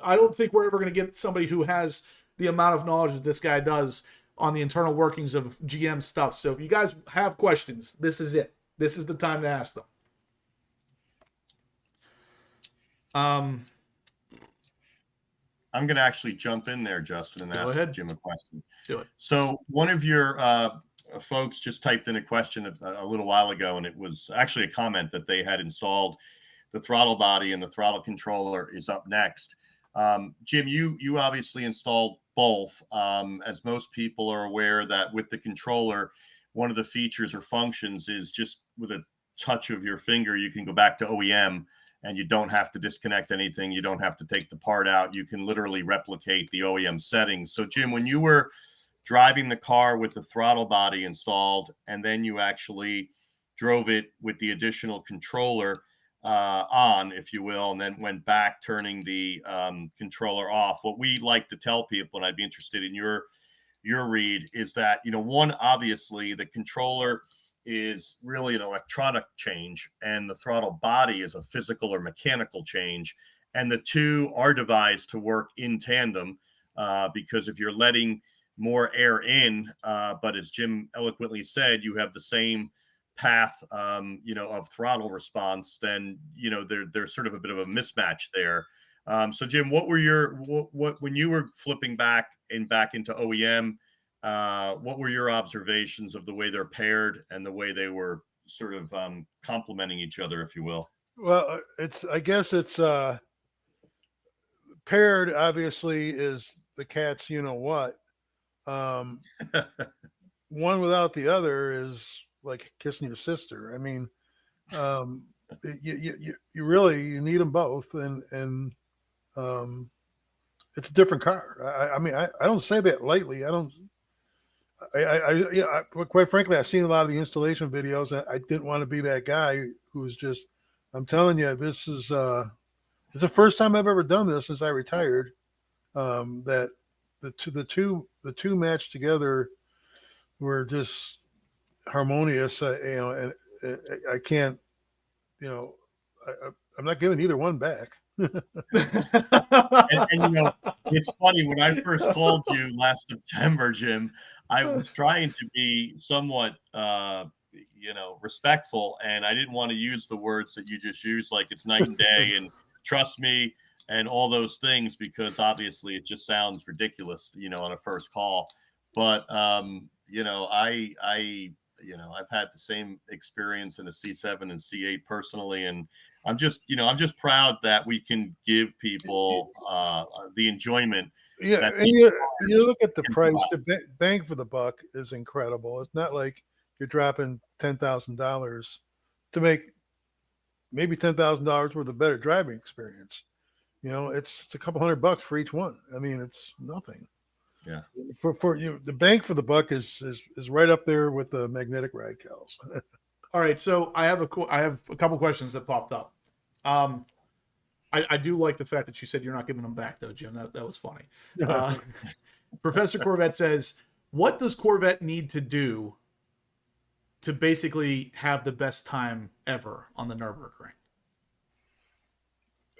I don't think we're ever going to get somebody who has the amount of knowledge that this guy does on the internal workings of GM stuff. So if you guys have questions, this is it. This is the time to ask them. I'm going to actually jump in there, Justin, and ask Jim a question. Do it. So one of your folks just typed in a question a little while ago, and it was actually a comment that they had installed the throttle body and the throttle controller is up next. Jim, you obviously installed both. As most people are aware that with the controller, one of the features or functions is just with a touch of your finger, you can go back to OEM and you don't have to disconnect anything. You don't have to take the part out. You can literally replicate the OEM settings. So Jim, when you were driving the car with the throttle body installed, and then you actually drove it with the additional controller on, if you will, and then went back turning the controller off. What we like to tell people, and I'd be interested in your read, is that, one, obviously the controller is really an electronic change and the throttle body is a physical or mechanical change. And the two are devised to work in tandem because if you're letting more air in, but as Jim eloquently said, you have the same path, of throttle response, then, there's sort of a bit of a mismatch there. So Jim, what were when you were flipping back into OEM, what were your observations of the way they're paired and the way they were sort of complementing each other, if you will? Well, I guess it's paired obviously is the cat's what. One without the other is like kissing your sister. I mean, you really need them both, and it's a different car. I mean, I don't say that lightly. Quite frankly, I've seen a lot of the installation videos. I didn't want to be that guy who's just. I'm telling you, this is it's the first time I've ever done this since I retired. That the two matched together were just harmonious. And I can't. I'm not giving either one back. and it's funny, when I first called you last September, Jim, I was trying to be somewhat respectful, and I didn't want to use the words that you just used, like it's night and day and trust me and all those things, because obviously it just sounds ridiculous, on a first call. But I've had the same experience in a C7 and C8 personally, and I'm just proud that we can give people the enjoyment. Yeah, and you look at the price, the bang for the buck is incredible. It's not like you're dropping $10,000 to make maybe $10,000 worth of better driving experience. It's a couple $100 for each one. I mean, it's nothing. Yeah. For you, the bang for the buck is right up there with the magnetic ride cows. All right, so I have a couple questions that popped up. I do like the fact that you said you're not giving them back, though, Jim. That was funny. Professor Corvette says, what does Corvette need to do to basically have the best time ever on the Nurburgring?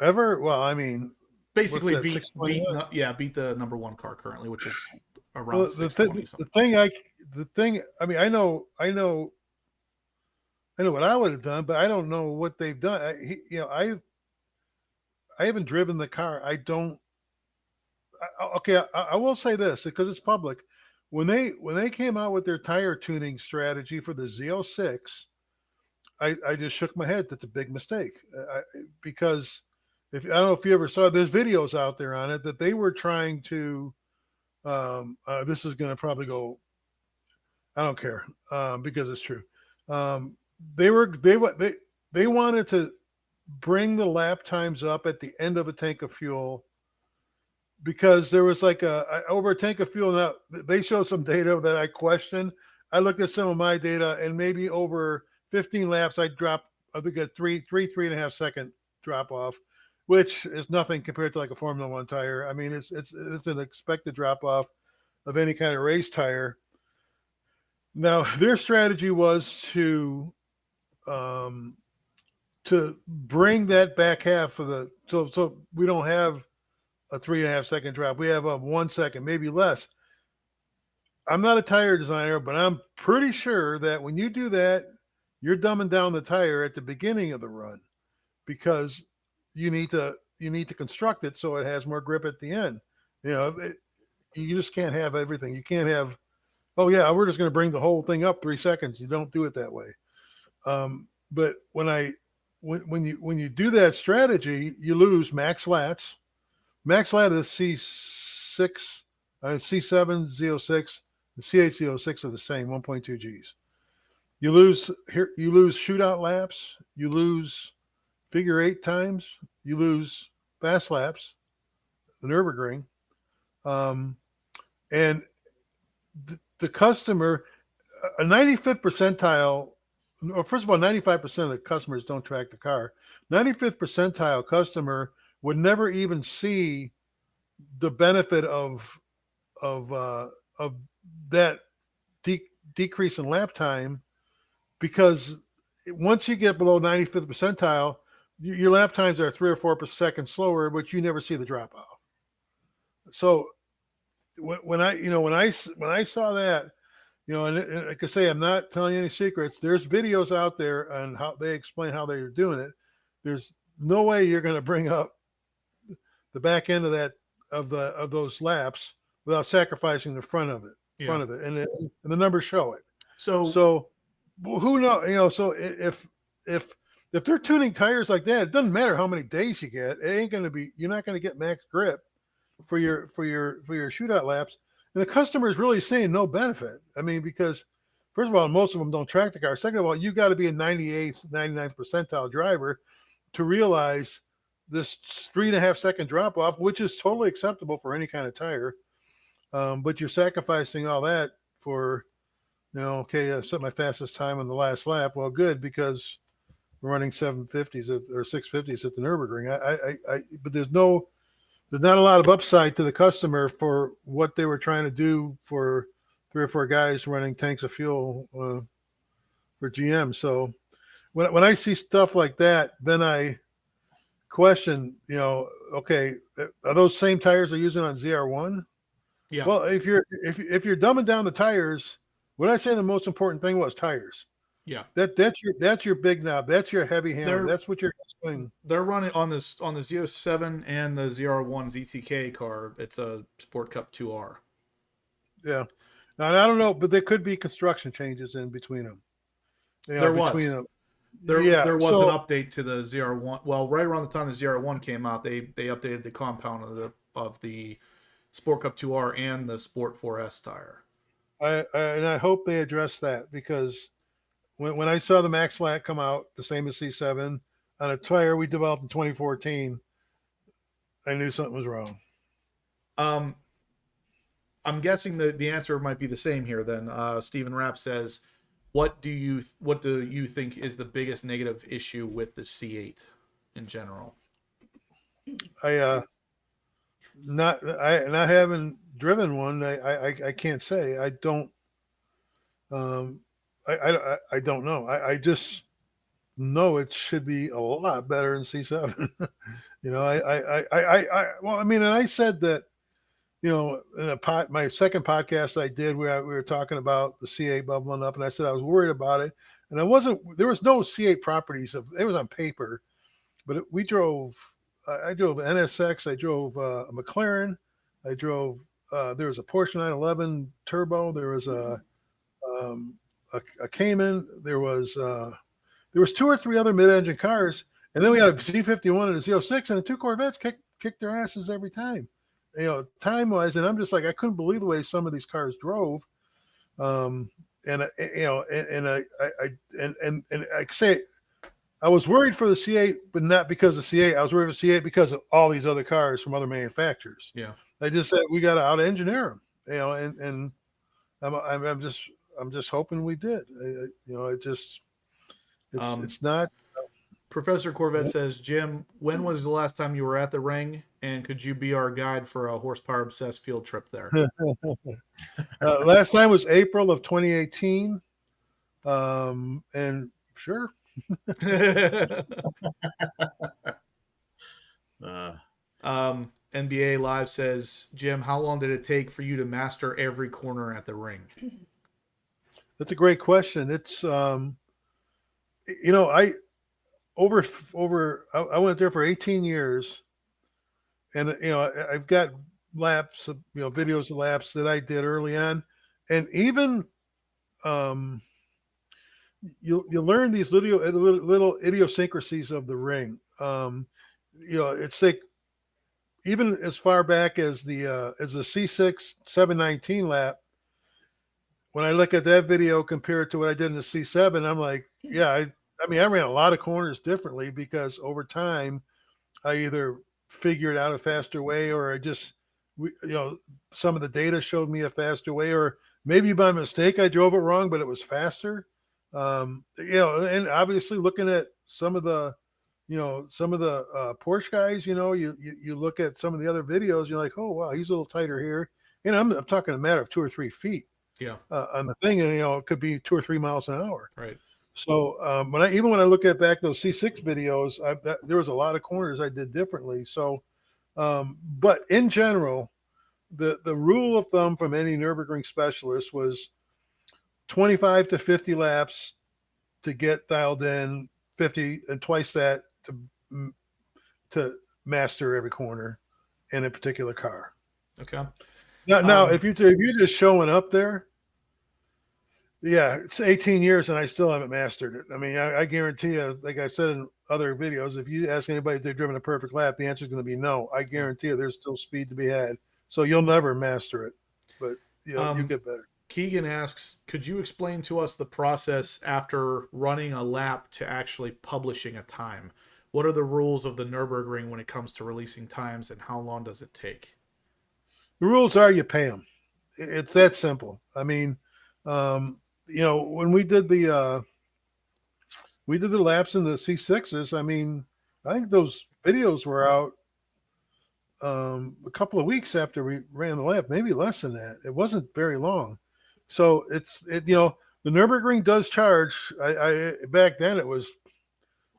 Ever? Well, I mean, basically beat the number one car currently, which is around 620 something. I mean, I know what I would have done, but I don't know what they've done. I haven't driven the car. Okay, I will say this because it's public. When they came out with their tire tuning strategy for the Z06, I just shook my head. That's a big mistake. Because if I don't know if you ever saw, there's videos out there on it that they were trying to. This is going to probably go. I don't care because it's true. Um, they wanted to bring the lap times up at the end of a tank of fuel because there was like over a tank of fuel. Now they showed some data that I questioned. I looked at some of my data, and maybe over 15 laps, I dropped. I think a 3.5 second drop off, which is nothing compared to like a Formula One tire. I mean, it's an expected drop off of any kind of race tire. Now their strategy was um, to bring that back half of the so we don't have a 3.5 second drop. We have a 1 second, maybe less. I'm not a tire designer, but I'm pretty sure that when you do that, you're dumbing down the tire at the beginning of the run because you need to construct it so it has more grip at the end. You just can't have everything. You can't have, oh yeah, we're just going to bring the whole thing up 3 seconds. You don't do it that way. But when you do that strategy, you lose max lats. Max lat is C6, C7, Z06, the C8, Z06 are the same, 1.2 Gs. You lose shootout laps, you lose figure 8 times, you lose fast laps, the Nurburgring, and the customer, a 95th percentile. Well, first of all, 95% of the customers don't track the car. 95th percentile customer would never even see the benefit of that decrease in lap time, because once you get below 95th percentile, your lap times are 3 or 4 seconds slower, but you never see the drop off. So when I saw that, and like I say, I'm not telling you any secrets. There's videos out there on how they explain how they're doing it. There's no way you're going to bring up the back end of those laps without sacrificing the front of it, and the numbers show it. So who knows? So if they're tuning tires like that, it doesn't matter how many days you get. It ain't going to be. You're not going to get max grip for your shootout laps. And the customer is really seeing no benefit. I mean, because first of all, most of them don't track the car. Second of all, you got to be a 98th, 99th percentile driver to realize this 3.5 second drop off, which is totally acceptable for any kind of tire. But you're sacrificing all that for, okay, I set my fastest time on the last lap. Well, good, because we're running 750s or 650s at the Nurburgring. But there's not a lot of upside to the customer for what they were trying to do for 3 or 4 guys running tanks of fuel for GM. So when I see stuff like that, then I question, okay, are those same tires they're using on ZR1? Yeah. Well, if you're dumbing down the tires, what I say the most important thing was tires. Yeah. That's your big knob. That's your heavy hammer. That's what you're doing. They're running on the Z07 and the ZR1 ZTK car. It's a Sport Cup 2R. Yeah. Now I don't know, but there could be construction changes in between them. There was an update to the ZR1. Well, right around the time the ZR1 came out, they updated the compound of the Sport Cup 2R and the Sport 4S tire. I hope they address that, because when I saw the Max Lat come out, the same as C7, on a tire we developed in 2014, I knew something was wrong. I'm guessing the answer might be the same here then. Stephen Rapp says, what do you think is the biggest negative issue with the C8 in general? Not having driven one, I can't say. I don't I don't know. I just know it should be a lot better than C7. Well, I mean, and I said that, in my second podcast I did where we were talking about the C8 bubbling up, and I said I was worried about it, and there was no C8 properties it was on paper, but we drove I drove an NSX. I drove a McLaren. I drove. There was a Porsche 911 Turbo. There was um, a Cayman. There was 2 or 3 other mid-engine cars, and then we had a G51 and a Z06, and the 2 Corvettes kicked their asses every time. Time-wise, and I'm just like, I couldn't believe the way some of these cars drove. And I say, I was worried for the C8, but not because of C8. I was worried for C8 because of all these other cars from other manufacturers. Yeah. I just said we got to out-engineer them, and I'm just hoping we did. It's not. Professor Corvette says, Jim, when was the last time you were at the ring, and could you be our guide for a horsepower obsessed field trip there? Last time was April of 2018, and sure. NBA Live says, Jim, how long did it take for you to master every corner at the ring? That's a great question. It's I went there for 18 years, and I've got laps of videos of laps that I did early on, and even you learn these little idiosyncrasies of the ring. It's like even as far back as the C6 719 lap. When I look at that video compared to what I did in the C7, I'm like, yeah, I mean, I ran a lot of corners differently because over time, I either figured out a faster way, or some of the data showed me a faster way, or maybe by mistake I drove it wrong, but it was faster. And obviously looking at some of the Porsche guys, you look at some of the other videos, you're like, oh wow, he's a little tighter here. And I'm talking a matter of 2 or 3 feet. Yeah. On the thing, and it could be 2 or 3 miles an hour. Right. So when I look at back those C6 videos, there was a lot of corners I did differently. So, but in general, the rule of thumb from any Nurburgring specialist was 25 to 50 laps to get dialed in, 50 and twice that to master every corner in a particular car. Okay. Now, if you're just showing up there, yeah, it's 18 years and I still haven't mastered it. I mean, I guarantee you, like I said in other videos, if you ask anybody if they've driven a perfect lap, the answer is going to be no. I guarantee you there's still speed to be had. So you'll never master it, but you get better. Keegan asks, could you explain to us the process after running a lap to actually publishing a time? What are the rules of the Nurburgring when it comes to releasing times, and how long does it take? The rules are you pay them. It's that simple. I mean, when we did the laps in the C6s, I mean, I think those videos were out a couple of weeks after we ran the lap, maybe less than that. It wasn't very long. So the Nurburgring does charge. I back then it was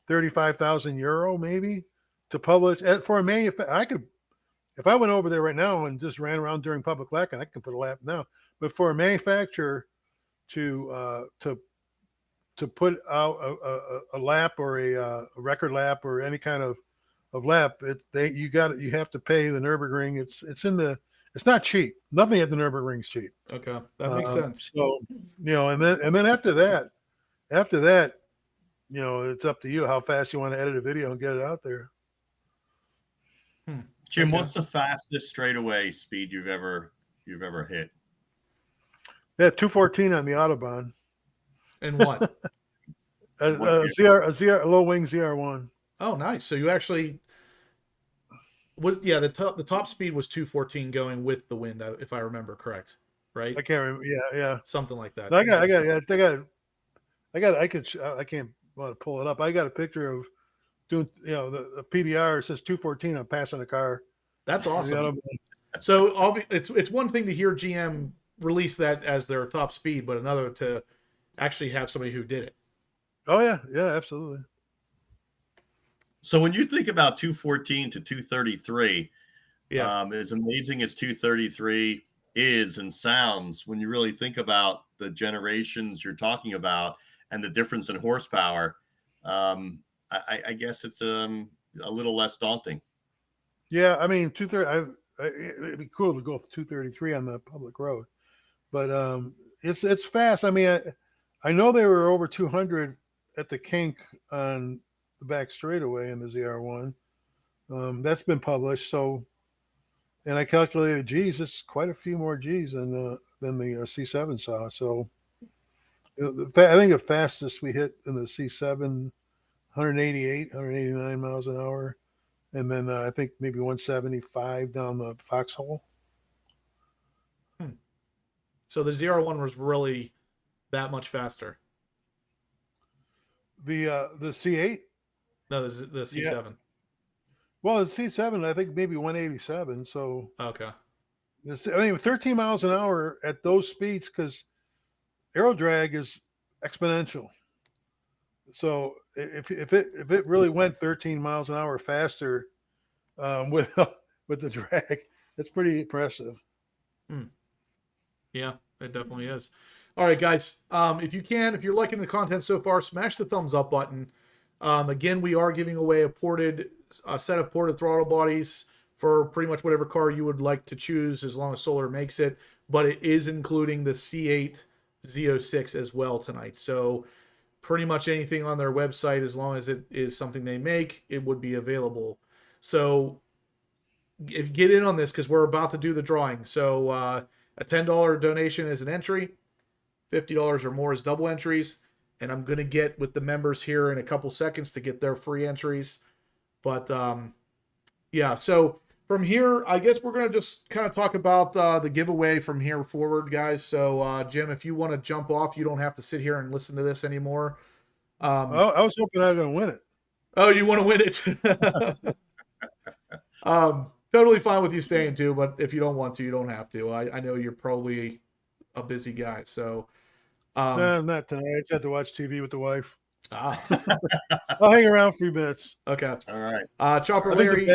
35,000 euro maybe to publish for a manufacturer. I could, if I went over there right now and just ran around during public lap, I could put a lap now. But for a manufacturer to put out a lap or a record lap or any kind of lap, you have to pay the Nurburgring. It's not cheap. Nothing at the Nurburgring is cheap. Okay, that makes sense. So and then after that, it's up to you how fast you want to edit a video and get it out there. Jim, what's the fastest straightaway speed you've ever hit? Yeah, 214 on the Autobahn. And what? a low wing ZR1. Oh, nice. So you actually the top speed was 214 going with the wind, if I remember correct, right? I can't remember. Yeah, something like that. I can't want to pull it up. I got a picture of doing, the PDR says 214. I'm passing a car. That's awesome. So it's one thing to hear GM release that as their top speed, but another to actually have somebody who did it. Oh yeah, absolutely. So when you think about 214 to 233, as amazing as 233 is and sounds, when you really think about the generations you're talking about and the difference in horsepower, I guess it's a little less daunting. Yeah, I mean, 230. It'd be cool to go with 233 on the public road, but it's fast. I mean, I know they were over 200 at the kink on the back straightaway in the ZR1. That's been published. So, and I calculated G's. It's quite a few more G's than the C7 saw. So, I think the fastest we hit in the C7, 188, 189 miles an hour. And then I think maybe 175 down the foxhole. So the ZR1 was really that much faster. The C8? No, the C7. Yeah. Well, the C7, I think maybe 187. So Okay. I mean, 13 miles an hour at those speeds, because aero drag is exponential. So if it really went 13 miles an hour faster with the drag, it's pretty impressive. Yeah, it definitely is. All right, guys. If you're liking the content so far, smash the thumbs up button. Again, we are giving away a set of ported throttle bodies for pretty much whatever car you would like to choose, as long as Solar makes it. But it is including the C8 Z06 as well tonight. So pretty much anything on their website, as long as it is something they make, it would be available. So get in on this, because we're about to do the drawing. So a $10 donation is an entry. $50 or more is double entries. And I'm going to get with the members here in a couple seconds to get their free entries. But yeah, so from here, I guess we're going to just kind of talk about the giveaway from here forward, guys. So Jim, if you want to jump off, you don't have to sit here and listen to this anymore. I was hoping I was going to win it. Oh, you want to win it? Totally fine with you staying too, but if you don't want to, you don't have to. I know you're probably a busy guy, so No, not tonight. I just had to watch TV with the wife. I'll hang around for a few minutes. Okay. All right. Chopper Larry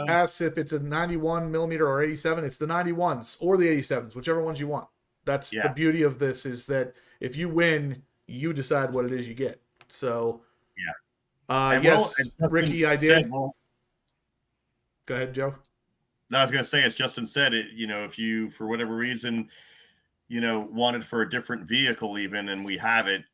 asks if it's a 91 millimeter or 87. It's the 91s or the 87s, whichever ones you want. That's the beauty of this, is that if you win, you decide what it is you get. So yes, Ricky, I did. Go ahead, Joe. No, I was going to say, as Justin said, it. If you, for whatever reason, wanted for a different vehicle even, and we have it,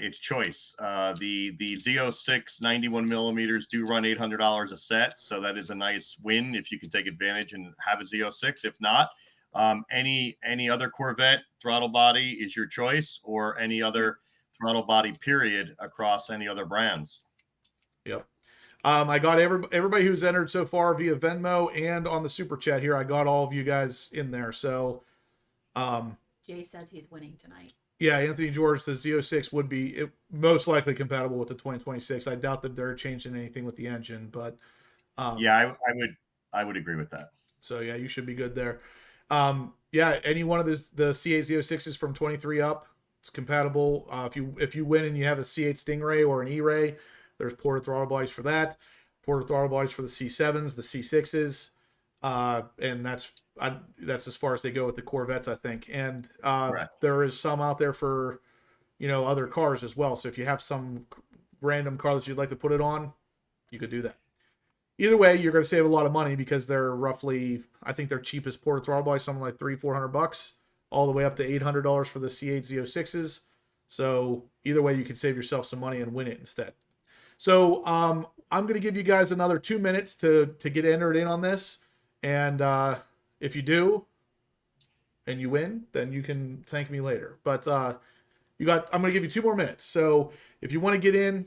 it's choice. The Z06 91 millimeters do run $800 a set. So that is a nice win if you can take advantage and have a Z06. If not, any other Corvette throttle body is your choice, or any other throttle body period across any other brands. Yep. I got everybody who's entered so far via Venmo and on the super chat here. I got all of you guys in there. So, Jay says he's winning tonight. Yeah, Anthony George, the Z06 would be most likely compatible with the 2026. I doubt that they're changing anything with the engine, but yeah, I would agree with that. So yeah, you should be good there. Yeah, any one of the C8 Z06s from 23 up, it's compatible. If you win and you have a C8 Stingray or an E-Ray, there's ported throttle bodies for that. Ported throttle bodies for the C7s, the C6s, and that's as far as they go with the Corvettes, I think. And there is some out there for other cars as well. So if you have some random car that you'd like to put it on, you could do that. Either way, you're going to save a lot of money, because they're roughly, I think their cheapest ported throttle body is something like $300-400, all the way up to $800 for the C8 Z06s. So either way, you can save yourself some money and win it instead. So I'm going to give you guys another 2 minutes to get entered in on this. And if you do and you win, then you can thank me later. But I'm going to give you 2 more minutes. So if you want to get in,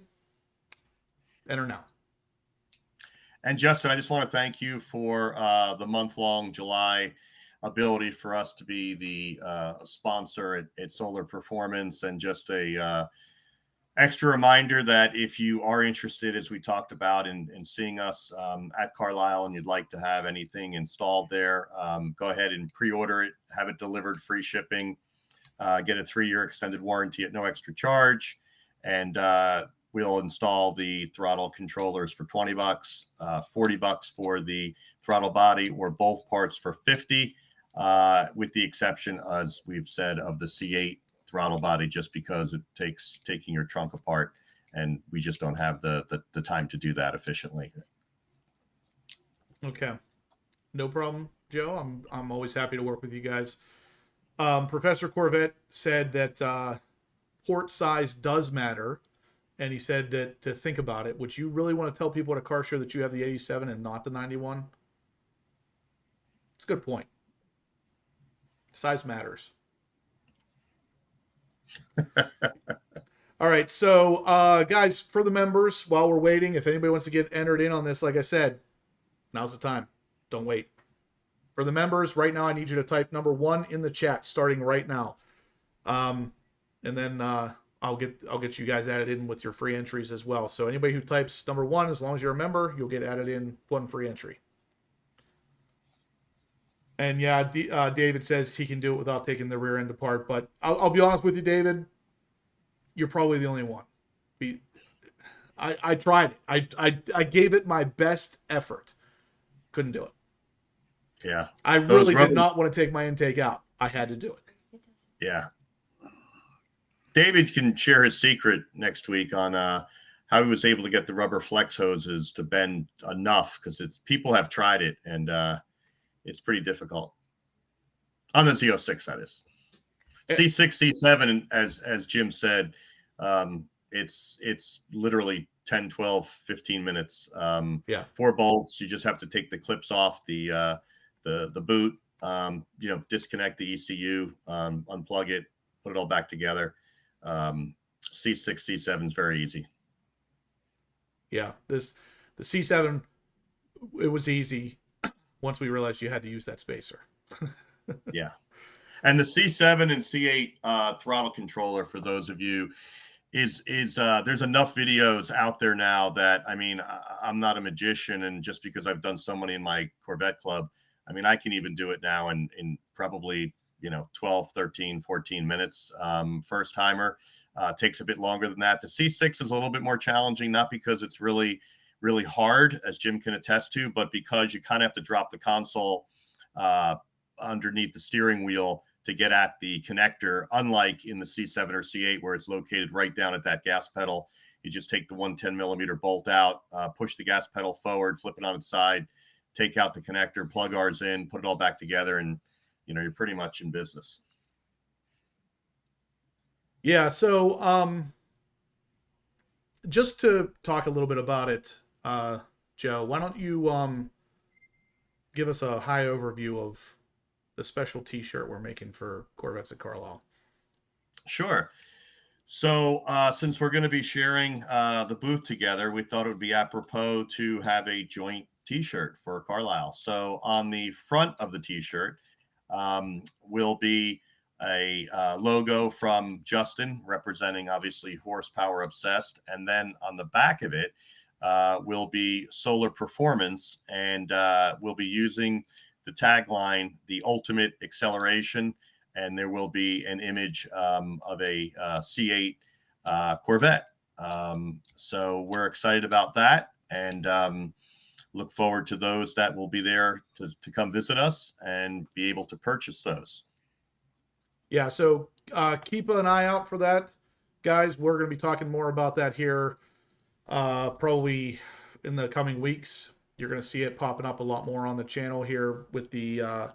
enter now. And Justin, I just want to thank you for the month-long July ability for us to be the sponsor at Solar Performance, and just a extra reminder that if you are interested, as we talked about, in seeing us at Carlisle, and you'd like to have anything installed there, go ahead and pre-order it, have it delivered, free shipping, get a 3-year extended warranty at no extra charge, and we'll install the throttle controllers for $20, $40 for the throttle body, or both parts for $50, with the exception, as we've said, of the C8 throttle body, just because it takes taking your trunk apart, and we just don't have the time to do that efficiently. Okay. No problem, Joe. I'm always happy to work with you guys. Professor Corvette said that port size does matter, and he said that to think about it. Would you really want to tell people at a car show that you have the 87 and not the 91? It's a good point. Size matters. All right, so guys, for the members, while we're waiting, if anybody wants to get entered in on this, like I said, now's the time. Don't wait. For the members, right now, I need you to type number 1 in the chat, starting right now, and then I'll get you guys added in with your free entries as well. So anybody who types number 1, as long as you're a member, you'll get added in 1 free entry. And yeah, David says he can do it without taking the rear end apart, but I'll be honest with you, David. You're probably the only one. I tried it. I gave it my best effort. Couldn't do it. Yeah. I really did not want to take my intake out. I had to do it. Yeah. David can share his secret next week on how he was able to get the rubber flex hoses to bend enough, because people have tried it, and it's pretty difficult. On the Z06, that is. C6, C7, as Jim said, it's literally 10, 12, 15 minutes. 4 bolts. You just have to take the clips off the boot, disconnect the ECU, unplug it, put it all back together. C6, C7 is very easy. Yeah, the C7, it was easy once we realized you had to use that spacer. Yeah. And the C7 and C8 throttle controller, for those of you, is there's enough videos out there now that, I mean, I'm not a magician, and just because I've done so many in my Corvette club, I mean, I can even do it now in probably 12, 13, 14 minutes. First timer takes a bit longer than that. The C6 is a little bit more challenging, not because it's really, really hard, as Jim can attest to, but because you kind of have to drop the console underneath the steering wheel to get at the connector, unlike in the C7 or C8, where it's located right down at that gas pedal. You just take the 110 millimeter bolt out, push the gas pedal forward, flip it on its side, take out the connector, plug ours in, put it all back together, and you're pretty much in business. Yeah, so just to talk a little bit about it, Joe, why don't you give us a high overview of the special t-shirt we're making for Corvettes at Carlisle? Sure. So since we're going to be sharing the booth together, we thought it would be apropos to have a joint t-shirt for Carlisle. So on the front of the t-shirt will be a logo from Justin, representing obviously horsepower obsessed. And then on the back of it will be solar performance, and we'll be using the tagline, the ultimate acceleration, and there will be an image of a C8 Corvette. So we're excited about that, and look forward to those that will be there to come visit us and be able to purchase those. Yeah, so keep an eye out for that, guys. We're going to be talking more about that here probably in the coming weeks. You're going to see it popping up a lot more on the channel here with the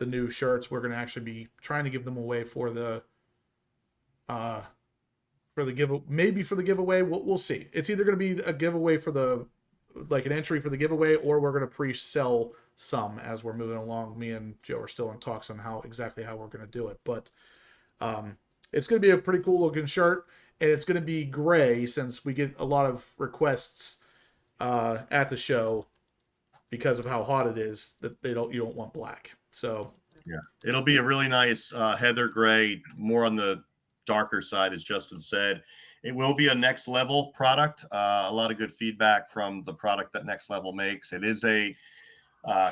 new shirts. We're going to actually be trying to give them away for the maybe for the giveaway. We'll see. It's either going to be a giveaway for an entry for the giveaway, or we're going to pre-sell some as we're moving along. Me and Joe are still in talks on exactly how we're going to do it, but it's going to be a pretty cool looking shirt, and it's going to be gray since we get a lot of requests at the show because of how hot it is that you don't want black. So yeah, it'll be a really nice heather gray, more on the darker side, as Justin said. It will be a Next Level product. A lot of good feedback from the product that Next Level makes. It is a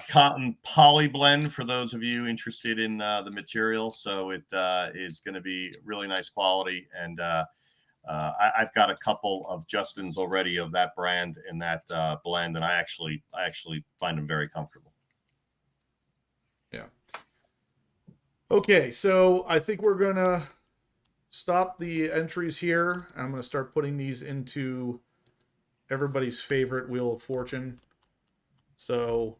cotton poly blend for those of you interested in the material. So it is going to be really nice quality, and I've got a couple of Justin's already of that brand in that blend, and I actually find them very comfortable. Yeah. Okay, so I think we're gonna stop the entries here. I'm gonna start putting these into everybody's favorite Wheel of Fortune. So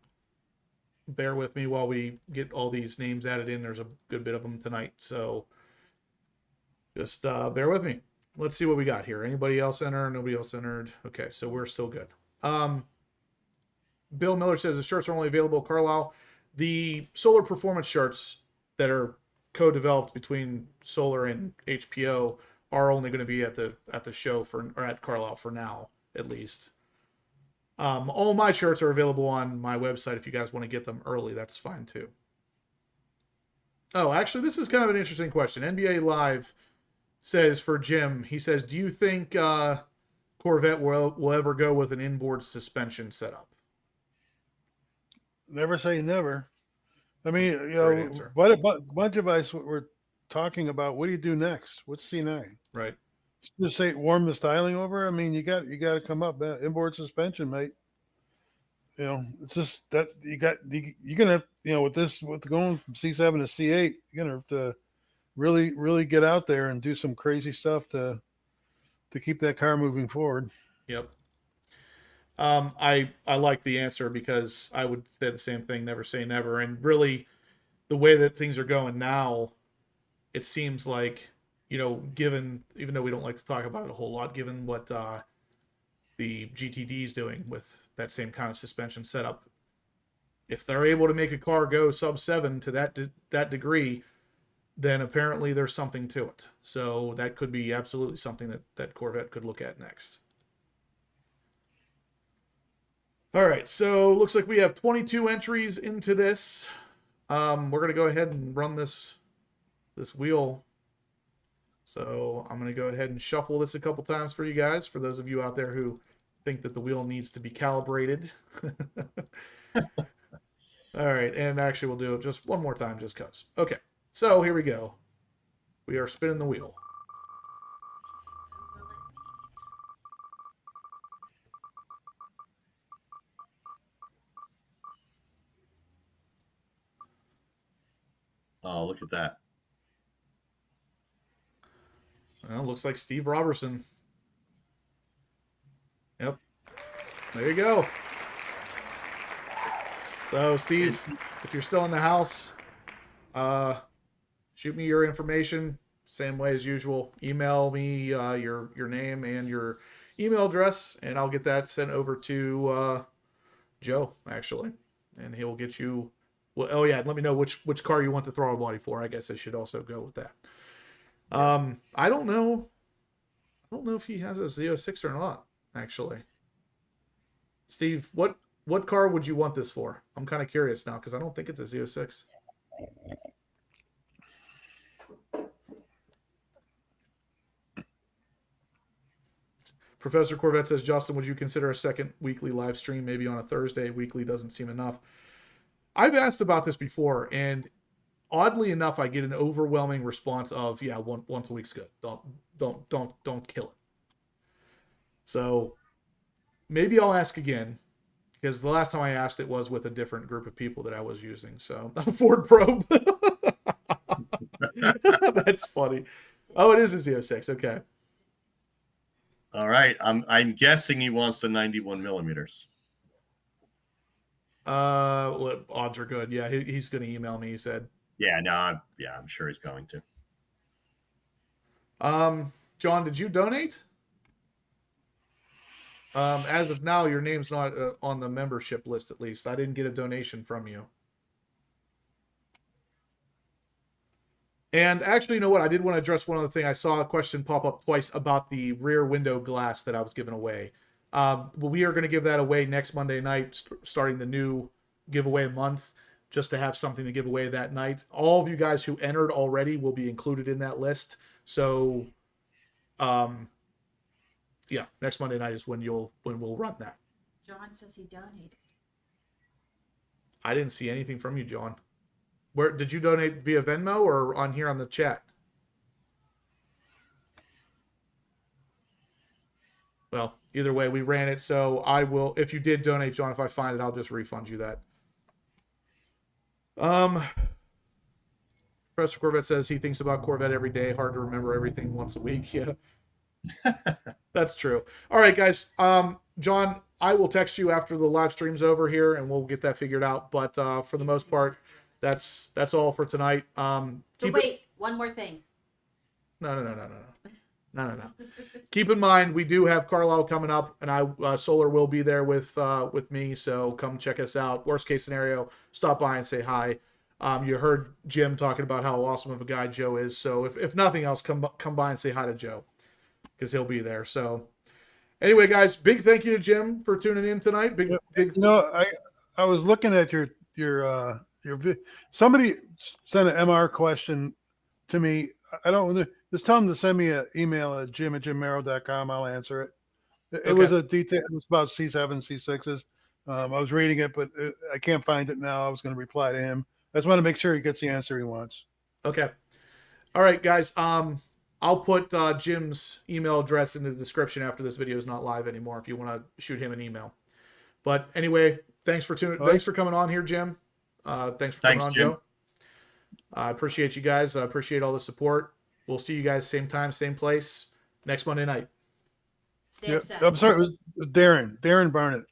bear with me while we get all these names added in. There's a good bit of them tonight. So just bear with me. Let's see what we got here. Anybody else enter? Nobody else entered. Okay, so we're still good. Bill Miller says the shirts are only available at Carlisle. The Solar Performance shirts that are co-developed between Solar and HPO are only going to be at the show or at Carlisle for now, at least. All my shirts are available on my website. If you guys want to get them early, that's fine too. Oh, actually, this is kind of an interesting question. NBA Live says for Jim, he says, do you think Corvette will ever go with an inboard suspension setup? Never say never. I mean, you Great know, answer. what a bunch of us were talking about. What do you do next? What's C9? Right. Just say warm the styling over. I mean, you got to come up inboard suspension, mate. You know, it's just that you're gonna have, you know, with going from C7 to C8, you're gonna have to really get out there and do some crazy stuff to keep that car moving forward. Yep. I like the answer because I would say the same thing, never say never. And really, the way that things are going now, it seems like, you know, even though we don't like to talk about it a whole lot, given what the GTD is doing with that same kind of suspension setup, if they're able to make a car go sub 7 to that degree, then apparently there's something to it. So that could be absolutely something that Corvette could look at next. All right, so looks like we have 22 entries into this. We're going to go ahead and run this wheel. So I'm going to go ahead and shuffle this a couple times for you guys, for those of you out there who think that the wheel needs to be calibrated. All right, and actually we'll do it just one more time just because. Okay, so here we go. We are spinning the wheel. Oh, look at that. Well, looks like Steve Robertson. Yep. There you go. So, Steve, if you're still in the house, shoot me your information. Same way as usual. Email me your name and your email address, and I'll get that sent over to Joe, actually. And he'll get you... Well, oh, yeah, let me know which car you want the throttle body for. I guess I should also go with that. I don't know if he has a Z06 or not, actually. Steve, what car would you want this for? I'm kind of curious now because I don't think it's a Z06. Professor Corvette says, Justin, would you consider a second weekly live stream, maybe on a Thursday? Weekly doesn't seem enough. I've asked about this before, and oddly enough, I get an overwhelming response of, yeah, once a week's good. Don't kill it. So maybe I'll ask again, because the last time I asked it was with a different group of people that I was using. So Ford Probe. That's funny. Oh, it is a Z06. Okay. All right. I'm guessing he wants the 91 millimeters. Well, odds are good. Yeah, he's going to email me. He said. Yeah, no, I'm sure he's going to. John, did you donate? As of now, your name's not on the membership list. At least I didn't get a donation from you. And actually, you know what? I did want to address one other thing. I saw a question pop up twice about the rear window glass that I was giving away. We are going to give that away next Monday night, starting the new giveaway month, just to have something to give away that night. All of you guys who entered already will be included in that list. So, yeah, next Monday night is when we'll run that. John says he donated. I didn't see anything from you, John. Where did you donate, via Venmo or on here on the chat? Well, either way, we ran it, so I will. If you did donate, John, if I find it, I'll just refund you that. Professor Corvette says he thinks about Corvette every day. Hard to remember everything once a week. Yeah, that's true. All right, guys. John, I will text you after the live stream's over here, and we'll get that figured out. But for the most part, that's all for tonight. So Keep wait, one more thing. No. Keep in mind, we do have Carlisle coming up, and Solar will be there with me. So come check us out. Worst case scenario, stop by and say hi. You heard Jim talking about how awesome of a guy Joe is. So if nothing else, come by and say hi to Joe, because he'll be there. So anyway, guys, big thank you to Jim for tuning in tonight. Big. You know, I was looking at your somebody sent an MR question to me. I don't just tell them to send me an email at jim@jimmero.com. I'll answer it. It was a detail. It was about C7, C6s. I was reading it, but I can't find it now. I was going to reply to him. I just want to make sure he gets the answer he wants. Okay. All right, guys. I'll put Jim's email address in the description after this video is not live anymore if you want to shoot him an email. But anyway, thanks for tuning. Thanks for coming on here, Jim. Thanks for coming on, Jim. Joe. I appreciate you guys. I appreciate all the support. We'll see you guys same time, same place next Monday night. Stay obsessed. I'm sorry, it was Darren Barnett.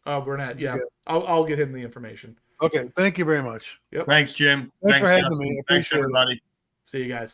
Oh, Burnett. Yeah. I'll get him the information. Okay. Thank you very much. Yep. Thanks, Jim. Thanks for having Justin. me. I Thanks, appreciate it. everybody. See you guys.